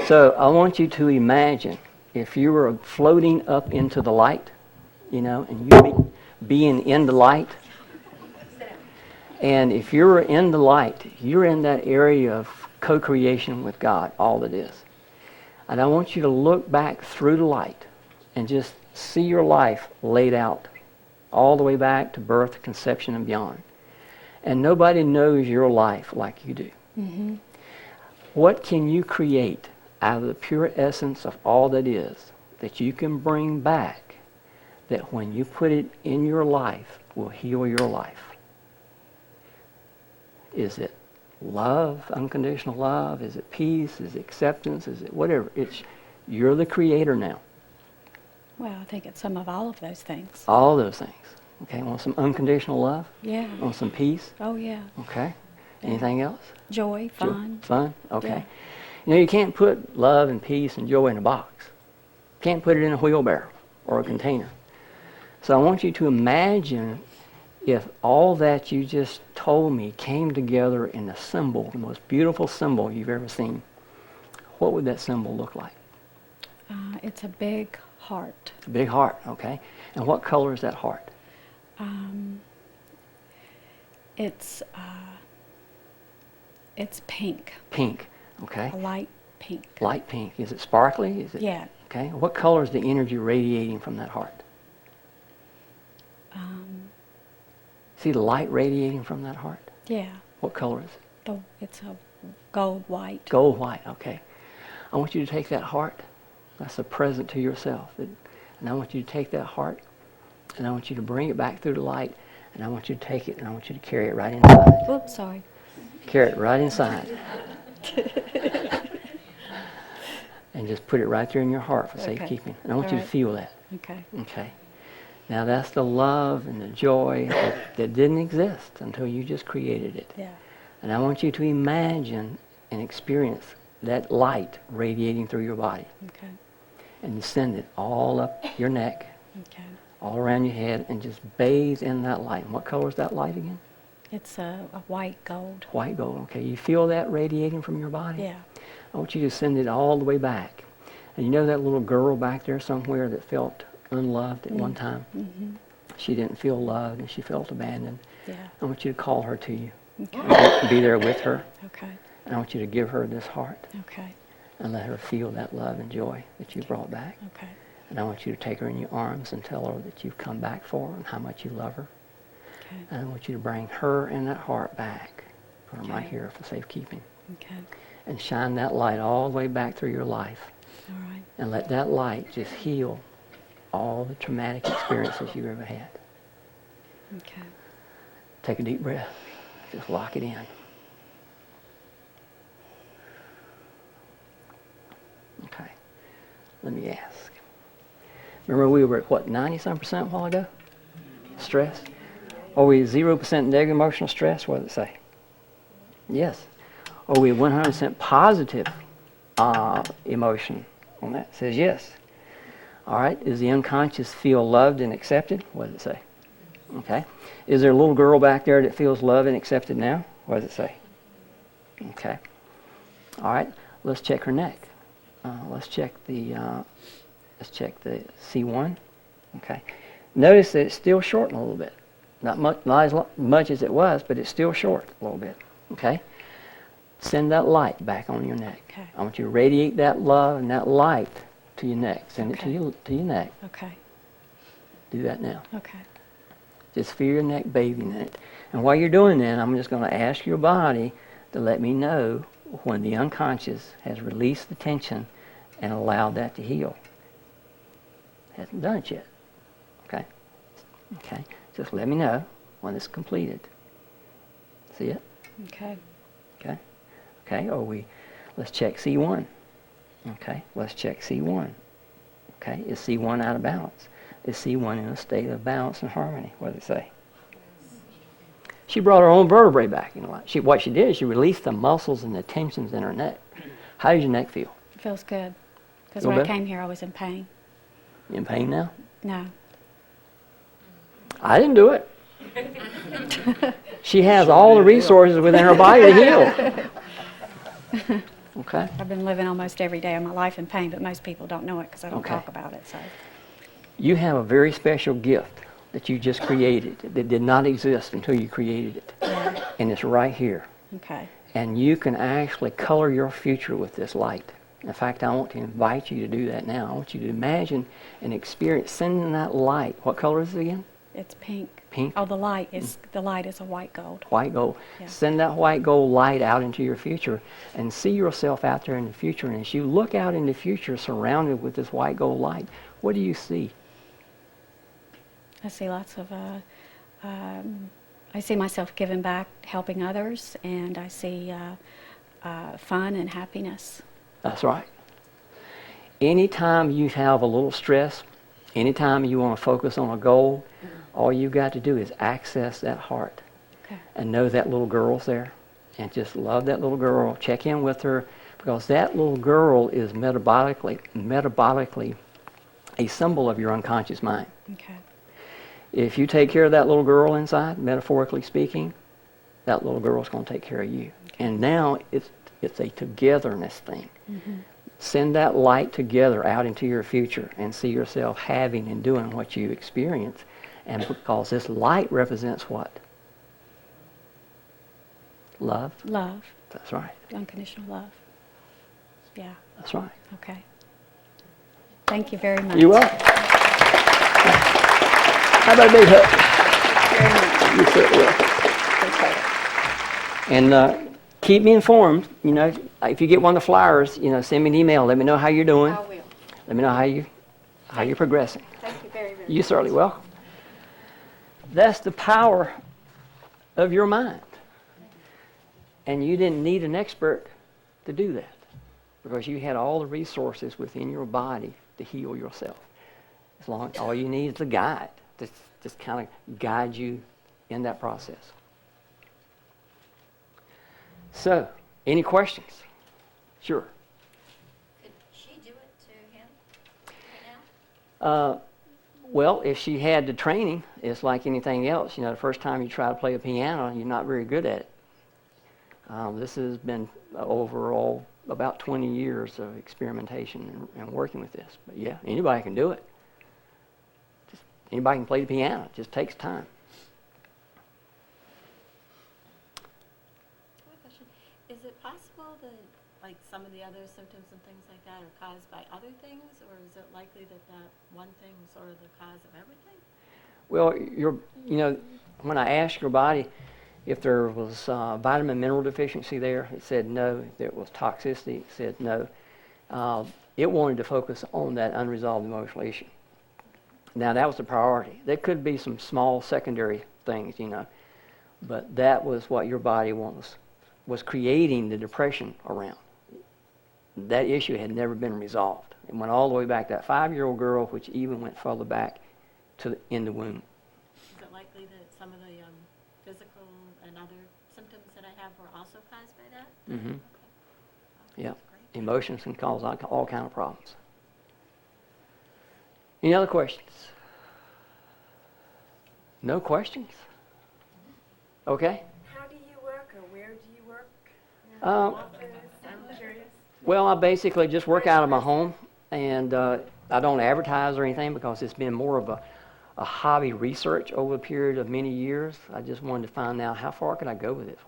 Speaker 2: So I want you to imagine if you were floating up into the light, you know, and you being in the light. And if you're in the light, you're in that area of co-creation with God, all that is. And I want you to look back through the light and just see your life laid out all the way back to birth, conception, and beyond. And nobody knows your life like you do.
Speaker 3: Mm-hmm.
Speaker 2: What can you create out of the pure essence of all that is that you can bring back that when you put it in your life will heal your life? Is it love, unconditional love? Is it peace? Is it acceptance? Is it whatever? You're the creator now.
Speaker 3: Well, I think it's some of all of those things.
Speaker 2: All those things. Okay, want some unconditional love?
Speaker 3: Yeah.
Speaker 2: Want some peace?
Speaker 3: Oh, yeah.
Speaker 2: Okay.
Speaker 3: Yeah.
Speaker 2: Anything else?
Speaker 3: Joy, fun.
Speaker 2: Fun? Okay.
Speaker 3: Yeah.
Speaker 2: You know, you can't put love and peace and joy in a box. You can't put it in a wheelbarrow or a container. So I want you to imagine if all that you just told me came together in a symbol, the most beautiful symbol you've ever seen. What would that symbol look like?
Speaker 3: It's a big heart.
Speaker 2: A big heart, okay. And what color is that heart?
Speaker 3: It's pink.
Speaker 2: Pink, okay.
Speaker 3: A light pink.
Speaker 2: Light pink. Is it sparkly? Is it?
Speaker 3: Yeah.
Speaker 2: Okay. What color is the energy radiating from that heart? See the light radiating from that heart?
Speaker 3: Yeah.
Speaker 2: What color is it?
Speaker 3: It's a gold white.
Speaker 2: Gold white, okay. I want you to take that heart. That's a present to yourself. And I want you to take that heart, and I want you to bring it back through the light, and I want you to take it, and I want you to carry it right inside.
Speaker 3: Oops, sorry.
Speaker 2: Carry it right inside. And just put it right there in your heart for safekeeping. And I want you to feel that.
Speaker 3: Okay.
Speaker 2: Okay. Now that's the love and the joy that didn't exist until you just created it.
Speaker 3: Yeah.
Speaker 2: And I want you to imagine and experience that light radiating through your body.
Speaker 3: Okay.
Speaker 2: And you send it all up your neck,
Speaker 3: Okay.
Speaker 2: all around your head, and just bathe in that light. And what color is that light again?
Speaker 3: It's a white gold.
Speaker 2: White gold, okay. You feel that radiating from your body?
Speaker 3: Yeah.
Speaker 2: I want you to send it all the way back. And you know that little girl back there somewhere that felt unloved at one time?
Speaker 3: Mm-hmm.
Speaker 2: She didn't feel loved and she felt abandoned.
Speaker 3: Yeah.
Speaker 2: I want you to call her to you.
Speaker 3: Okay.
Speaker 2: Be there with her.
Speaker 3: Okay.
Speaker 2: And I want you to give her this heart
Speaker 3: Okay.
Speaker 2: and let her feel that love and joy that you brought back.
Speaker 3: Okay.
Speaker 2: And I want you to take her in your arms and tell her that you've come back for her and how much you love her.
Speaker 3: Okay.
Speaker 2: And I want you to bring her and that heart back. Put them right
Speaker 3: Okay.
Speaker 2: here for safekeeping.
Speaker 3: Okay.
Speaker 2: And shine that light all the way back through your life.
Speaker 3: All right.
Speaker 2: And let that light just heal all the traumatic experiences you've ever had.
Speaker 3: Okay.
Speaker 2: Take a deep breath. Just lock it in. Okay. Let me ask. Remember we were at what, 90-some% a while ago? Stress? Are we 0% negative emotional stress? What does it say? Yes. Are we 100% positive emotion on that? It says yes. All right. Does the unconscious feel loved and accepted? What does it say? Okay. Is there a little girl back there that feels loved and accepted now? What does it say? Okay. All right. Let's check her neck. Let's check the C1. Okay. Notice that it's still short a little bit. Not as much as it was, but it's still short a little bit. Okay. Send that light back on your neck.
Speaker 3: Okay.
Speaker 2: I want you to radiate that love and that light to your neck. Send
Speaker 3: Okay.
Speaker 2: it to your neck.
Speaker 3: Okay.
Speaker 2: Do that now.
Speaker 3: Okay.
Speaker 2: Just feel your neck bathing in it. And while you're doing that, I'm just going to ask your body to let me know when the unconscious has released the tension and allowed that to heal. Hasn't done it yet. Okay? Okay. Just let me know when it's completed. See it?
Speaker 3: Okay.
Speaker 2: Okay? Okay, let's check C1. Okay, let's check C1. Okay, is C1 out of balance? Is C1 in a state of balance and harmony? What does it say? She brought her own vertebrae back. What she did is she released the muscles and the tensions in her neck. How does your neck feel?
Speaker 3: It feels good. Because
Speaker 2: Feel
Speaker 3: when I
Speaker 2: better?
Speaker 3: came here, I was in pain.
Speaker 2: You in pain now?
Speaker 3: No.
Speaker 2: I didn't do it. She has all the resources within her body to heal. Okay?
Speaker 3: I've been living almost every day of my life in pain, but most people don't know it because I don't
Speaker 2: Okay.
Speaker 3: talk about it. So.
Speaker 2: You have a very special gift that you just created that did not exist until you created it.
Speaker 3: Yeah.
Speaker 2: And it's right here.
Speaker 3: Okay.
Speaker 2: And you can actually color your future with this light. In fact, I want to invite you to do that now. I want you to imagine and experience sending that light. What color is it again?
Speaker 3: It's pink.
Speaker 2: Pink?
Speaker 3: Oh, the light is a white gold.
Speaker 2: White gold.
Speaker 3: Yeah.
Speaker 2: Send that white gold light out into your future and see yourself out there in the future. And as you look out in the future surrounded with this white gold light, what do you see?
Speaker 3: I see lots of. I see myself giving back, helping others, and I see fun and happiness.
Speaker 2: That's right. Anytime you have a little stress, anytime you want to focus on a goal, all you've got to do is access that heart.
Speaker 3: Okay.
Speaker 2: And know that little girl's there. And just love that little girl. Check in with her, because that little girl is metabolically a symbol of your unconscious mind.
Speaker 3: Okay.
Speaker 2: If you take care of that little girl inside, metaphorically speaking, that little girl's going to take care of you.
Speaker 3: Okay.
Speaker 2: And now it's a togetherness thing.
Speaker 3: Mm-hmm.
Speaker 2: Send that light together out into your future and see yourself having and doing what you experience. And because this light represents what? Love?
Speaker 3: Love.
Speaker 2: That's right.
Speaker 3: Unconditional love. Yeah.
Speaker 2: That's right.
Speaker 3: Okay. Thank you very much.
Speaker 2: You're welcome. How about a big hug? You're certainly welcome. And keep me informed. You know, if you get one of the flyers, send me an email. Let me know how you're doing.
Speaker 3: I will.
Speaker 2: Let me know how you're progressing.
Speaker 3: Thank you very, very much.
Speaker 2: You're certainly welcome. That's the power of your mind. And you didn't need an expert to do that, because you had all the resources within your body to heal yourself. All you need is a guide to just kind of guide you in that process. So, any questions? Sure.
Speaker 4: Could she do it to him right now?
Speaker 2: Well, if she had the training, it's like anything else. The first time you try to play a piano, you're not very good at it. This has been overall about 20 years of experimentation and working with this. But yeah, anybody can do it. Anybody can play the piano. It just takes time.
Speaker 4: I have a question. Is it possible that, like, some of the other symptoms and things like that are caused by other things, or is it likely that one thing is sort of the cause of everything?
Speaker 2: Well, when I asked your body if there was vitamin mineral deficiency there, it said no. If there was toxicity, it said no. It wanted to focus on that unresolved emotional issue. Now, that was the priority. There could be some small secondary things, but that was what your body was creating the depression around. That issue had never been resolved. It went all the way back, that 5-year-old girl, which even went further back in the womb.
Speaker 4: Is it likely that some of the physical and other symptoms that I have were also caused by that?
Speaker 2: Mm-hmm.
Speaker 4: Okay.
Speaker 2: Yeah.
Speaker 4: Great.
Speaker 2: Emotions can cause all kind of problems. Any other questions? No questions? Okay.
Speaker 5: How do you work, or where do you work?
Speaker 2: Office,
Speaker 5: I'm curious.
Speaker 2: Well, I basically just work out of my home, and I don't advertise or anything because it's been more of a hobby research over a period of many years. I just wanted to find out how far can I go with this?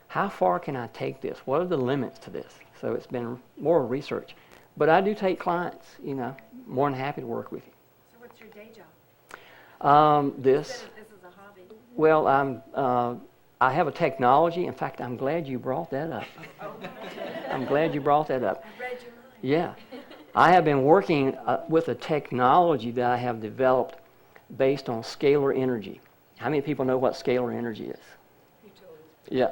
Speaker 2: How far can I take this? What are the limits to this? So it's been more research. But I do take clients, more than happy to work with you.
Speaker 5: So what's your day job?
Speaker 2: This
Speaker 5: This is a hobby.
Speaker 2: Well, I have a technology. In fact, I'm glad you brought that up. I'm glad you brought that up.
Speaker 5: I read your mind.
Speaker 2: Yeah. I have been working with a technology that I have developed based on scalar energy. How many people know what scalar energy is?
Speaker 5: You told us.
Speaker 2: Yeah.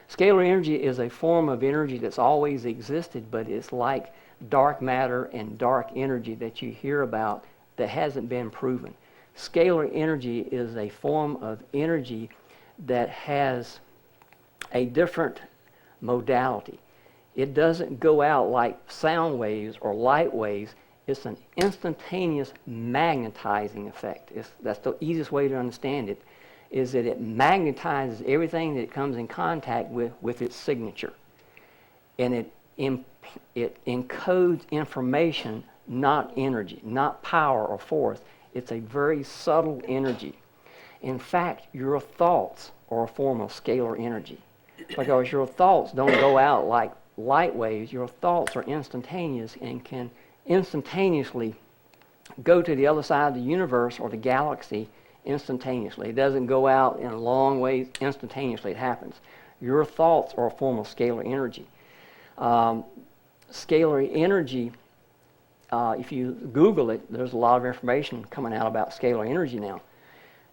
Speaker 2: Scalar energy is a form of energy that's always existed, but it's like dark matter and dark energy that you hear about that hasn't been proven. Scalar energy is a form of energy that has a different modality. It doesn't go out like sound waves or light waves. It's an instantaneous magnetizing effect. That's the easiest way to understand it, is that it magnetizes everything that it comes in contact with its signature. And it encodes information, not energy, not power or force. It's a very subtle energy. In fact, your thoughts are a form of scalar energy, because your thoughts don't go out like light waves. Your thoughts are instantaneous and can instantaneously go to the other side of the universe or the galaxy instantaneously. It doesn't go out in long ways instantaneously. It happens. Your thoughts are a form of scalar energy. Scalar energy, if you Google it, there's a lot of information coming out about scalar energy now.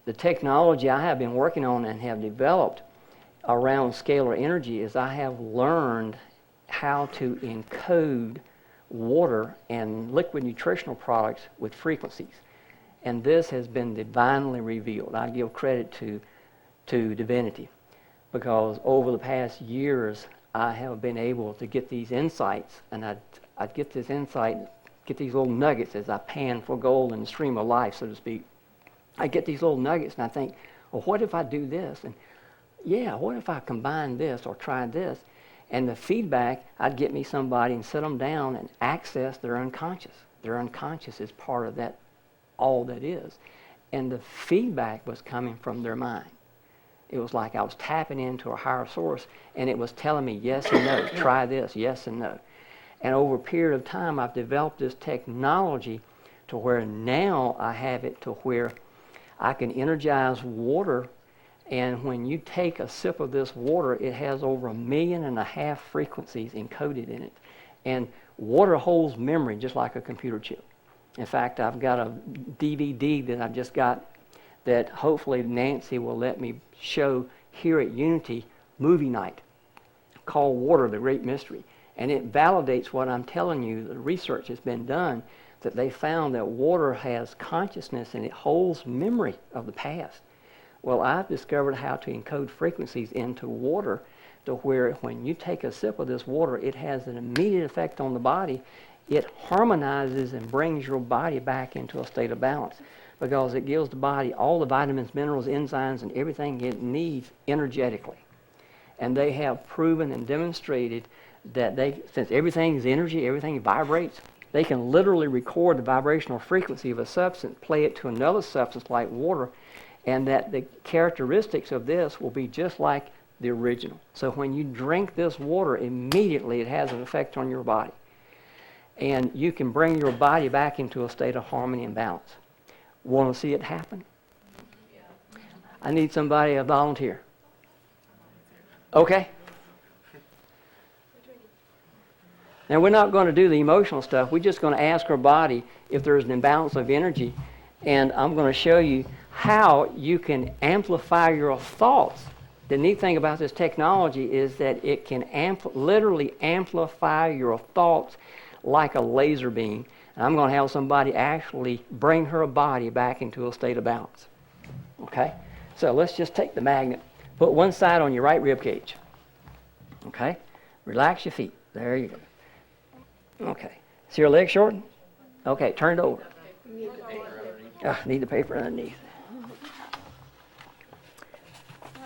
Speaker 2: The technology I have been working on and have developed around scalar energy is I have learned how to encode water and liquid nutritional products with frequencies. And this has been divinely revealed. I give credit to divinity, because over the past years I have been able to get these insights, and I'd get this insight, get these little nuggets as I pan for gold in the stream of life, so to speak. I get these little nuggets and I think, well, what if I do this? And yeah, what if I combine this or try this? And the feedback, I'd get me somebody and sit them down and access their unconscious. Their unconscious is part of that, all that is. And the feedback was coming from their mind. It was like I was tapping into a higher source, and it was telling me yes and no, try this, yes and no. And over a period of time, I've developed this technology to where now I have it to where I can energize water, and when you take a sip of this water, it has over 1.5 million frequencies encoded in it. And water holds memory just like a computer chip. In fact, I've got a DVD that I've just got that hopefully Nancy will let me show here at Unity movie night, called Water, the Great Mystery. And it validates what I'm telling you. The research has been done that they found that water has consciousness and it holds memory of the past. Well, I've discovered how to encode frequencies into water to where when you take a sip of this water, it has an immediate effect on the body. It harmonizes and brings your body back into a state of balance, because it gives the body all the vitamins, minerals, enzymes, and everything it needs energetically. And they have proven and demonstrated that since everything is energy, everything vibrates, they can literally record the vibrational frequency of a substance, play it to another substance like water, and that the characteristics of this will be just like the original. So when you drink this water, immediately it has an effect on your body. And you can bring your body back into a state of harmony and balance. Want to see it happen? I need somebody, a volunteer. Okay? Now, we're not going to do the emotional stuff. We're just going to ask our body if there's an imbalance of energy. And I'm going to show you how you can amplify your thoughts. The neat thing about this technology is that it can literally amplify your thoughts like a laser beam, and I'm going to have somebody actually bring her body back into a state of balance. Okay? So let's just take the magnet, put one side on your right rib cage. Okay? Relax your feet. There you go. Okay. See your legs shorten? Okay, turn it over. Need the paper underneath.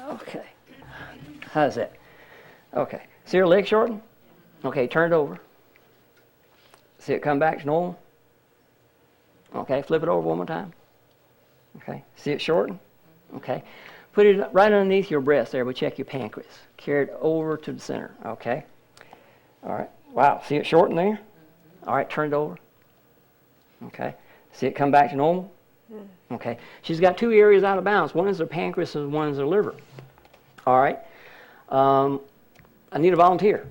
Speaker 2: Okay. How's that? Okay. See your legs shorten? Okay, turn it over. See it come back to normal? Okay, flip it over one more time. Okay, see it shorten? Okay. Put it right underneath your breast there. We'll check your pancreas. Carry it over to the center. Okay. All right. Wow, see it shorten there? All right, turn it over. Okay. See it come back to normal? Okay. She's got two areas out of balance. One is her pancreas and one is her liver. All right. I need a volunteer.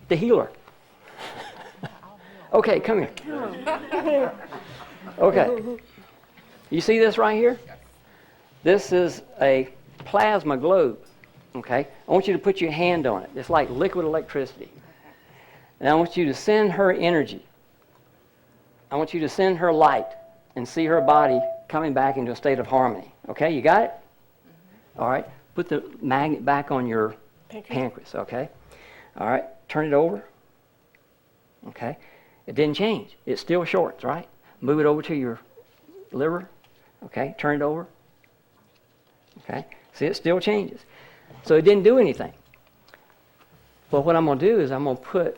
Speaker 2: The healer. Okay, come here. Okay. You see this right here? This is a plasma globe. Okay. I want you to put your hand on it. It's like liquid electricity. And I want you to send her energy. I want you to send her light and see her body coming back into a state of harmony. Okay, you got it? All right. Put the magnet back on your pancreas, okay? All right. Turn it over. Okay. It didn't change. It still shorts, right? Move it over to your liver. Okay. Turn it over. Okay. See, it still changes. So it didn't do anything. But what I'm going to do is I'm going to put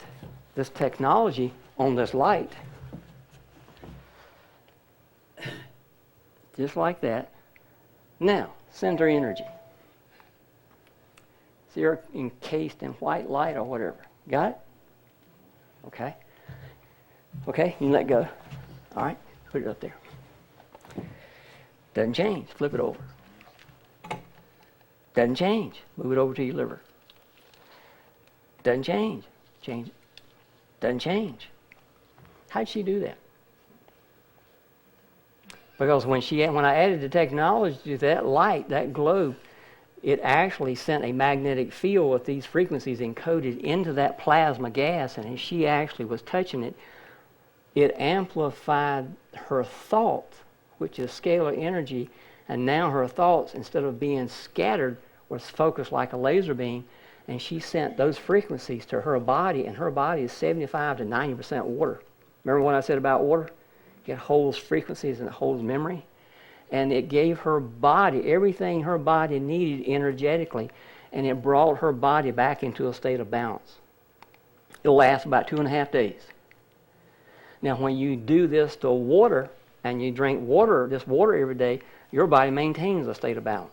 Speaker 2: this technology on this light. Just like that. Now, send her energy. See her encased in white light or whatever. Got it? Okay. Okay, you can let go. All right, put it up there. Doesn't change. Flip it over. Doesn't change. Move it over to your liver. Doesn't change. Change it. Doesn't change. How'd she do that? Because when I added the technology to that light, that globe, it actually sent a magnetic field with these frequencies encoded into that plasma gas, and as she actually was touching it, it amplified her thought, which is scalar energy, and now her thoughts, instead of being scattered, was focused like a laser beam, and she sent those frequencies to her body, and her body is 75 to 90% water. Remember what I said about water? It holds frequencies and it holds memory. And it gave her body everything her body needed energetically, and it brought her body back into a state of balance. It'll last about 2.5 days. Now, when you do this to water, and you drink water, this water every day, your body maintains a state of balance.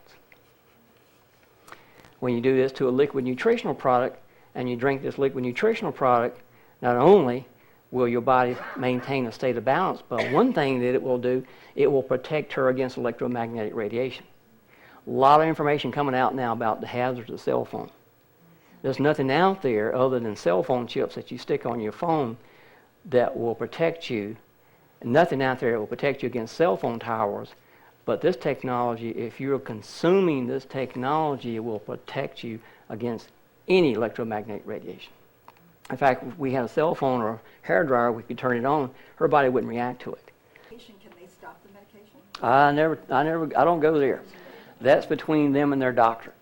Speaker 2: When you do this to a liquid nutritional product, and you drink this liquid nutritional product, not only will your body maintain a state of balance, but one thing that it will do, it will protect her against electromagnetic radiation. A lot of information coming out now about the hazards of cell phone. There's nothing out there other than cell phone chips that you stick on your phone that will protect you. And nothing out there that will protect you against cell phone towers. But this technology, if you're consuming this technology, it will protect you against any electromagnetic radiation. In fact, if we had a cell phone or a hairdryer, we could turn it on, her body wouldn't react to it.
Speaker 5: Can they stop the medication?
Speaker 2: I don't go there. That's between them and their doctor.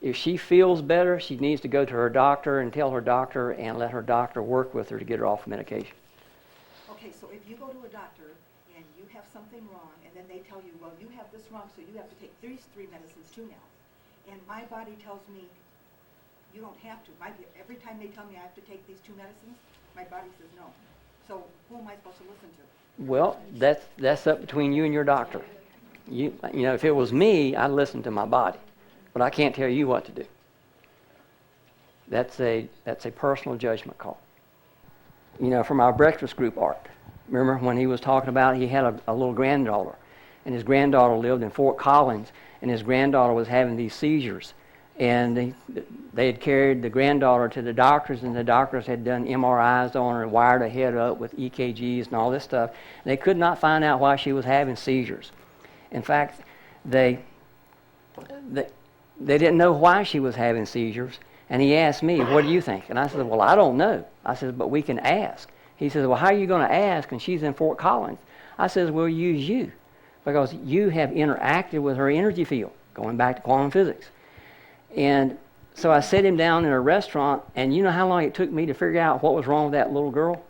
Speaker 2: If she feels better, she needs to go to her doctor and tell her doctor and let her doctor work with her to get her off medication.
Speaker 5: Okay, so if you go to a doctor and you have something wrong, and then they tell you, well, you have this wrong, so you have to take these 3 medicines too now. And my body tells me, you don't have to. Every time they tell me I have to take these 2 medicines, my body says no. So who am I supposed to listen to?
Speaker 2: Well, that's up between you and your doctor. You know, if it was me, I'd listen to my body. But I can't tell you what to do. That's a personal judgment call. You know, from our breakfast group Art, remember when he was talking about he had a little granddaughter, and his granddaughter lived in Fort Collins, and his granddaughter was having these seizures. And they had carried the granddaughter to the doctors, and the doctors had done MRIs on her and wired her head up with EKGs and all this stuff. And they could not find out why she was having seizures. In fact, they didn't know why she was having seizures, And he asked me, what do you think? And I said, well, I don't know. I said, but we can ask. He says, well, how are you going to ask? And she's in Fort Collins. I says, we'll use you because you have interacted with her energy field, going back to quantum physics. And so I set him down in a restaurant, and you know how long it took me to figure out what was wrong with that little girl?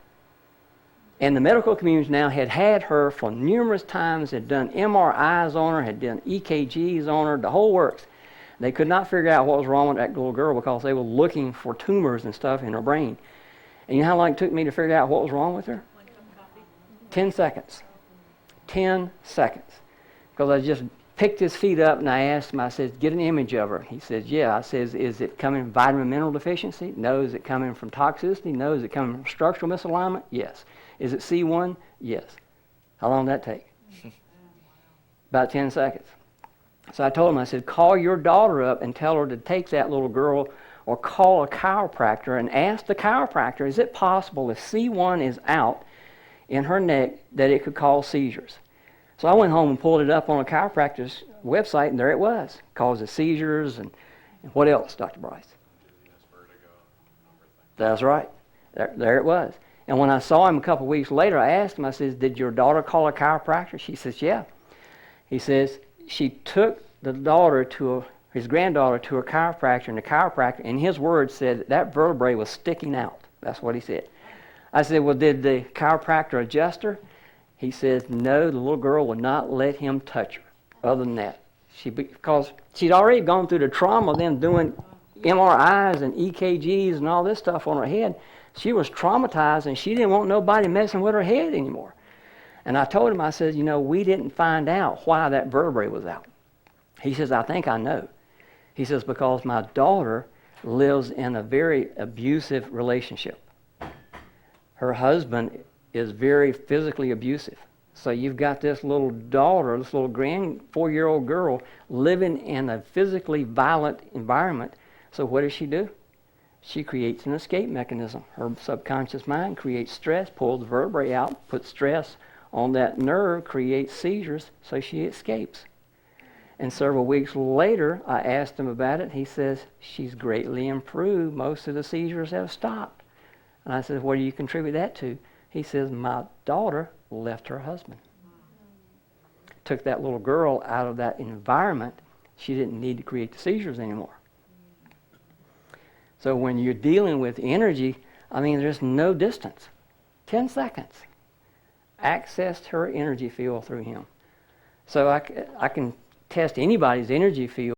Speaker 2: And the medical community now had her for numerous times, had done MRIs on her, had done EKGs on her, the whole works. They could not figure out what was wrong with that little girl because they were looking for tumors and stuff in her brain. And you know how long it took me to figure out what was wrong with her? 10 seconds. 10 seconds. Because I just picked his feet up and I asked him, I said, get an image of her. He says, yeah. I says, is it coming from vitamin mineral deficiency? No. Is it coming from toxicity? No. Is it coming from structural misalignment? Yes. Is it C1? Yes. How long did that take? About 10 seconds. So I told him, I said, call your daughter up and tell her to take that little girl or call a chiropractor and ask the chiropractor, is it possible if C1 is out in her neck that it could cause seizures? So I went home and pulled it up on a chiropractor's website, and there it was. Causes seizures and what else, Dr. Bryce? That's right. There it was. And when I saw him a couple of weeks later, I asked him, I said, did your daughter call a chiropractor? She says, yeah. He says, she took the daughter to his granddaughter to a chiropractor, and the chiropractor, in his words, said that vertebrae was sticking out. That's what he said. I said, well, did the chiropractor adjust her? He says, no, the little girl would not let him touch her. Other than that, because she'd already gone through the trauma of them doing MRIs and EKGs and all this stuff on her head. She was traumatized, and she didn't want nobody messing with her head anymore. And I told him, I said, you know, we didn't find out why that vertebrae was out. He says, I think I know. He says, because my daughter lives in a very abusive relationship. Her husband is very physically abusive. So you've got this little daughter, this little 4-year-old girl living in a physically violent environment. So what does she do? She creates an escape mechanism. Her subconscious mind creates stress, pulls the vertebrae out, puts stress on that nerve, creates seizures, so she escapes. And several weeks later, I asked him about it. He says, she's greatly improved. Most of the seizures have stopped. And I said, what do you contribute that to? He says, my daughter left her husband. Took that little girl out of that environment. She didn't need to create the seizures anymore. So when you're dealing with energy, I mean, there's no distance. 10 seconds. Accessed her energy field through him. So I can test anybody's energy field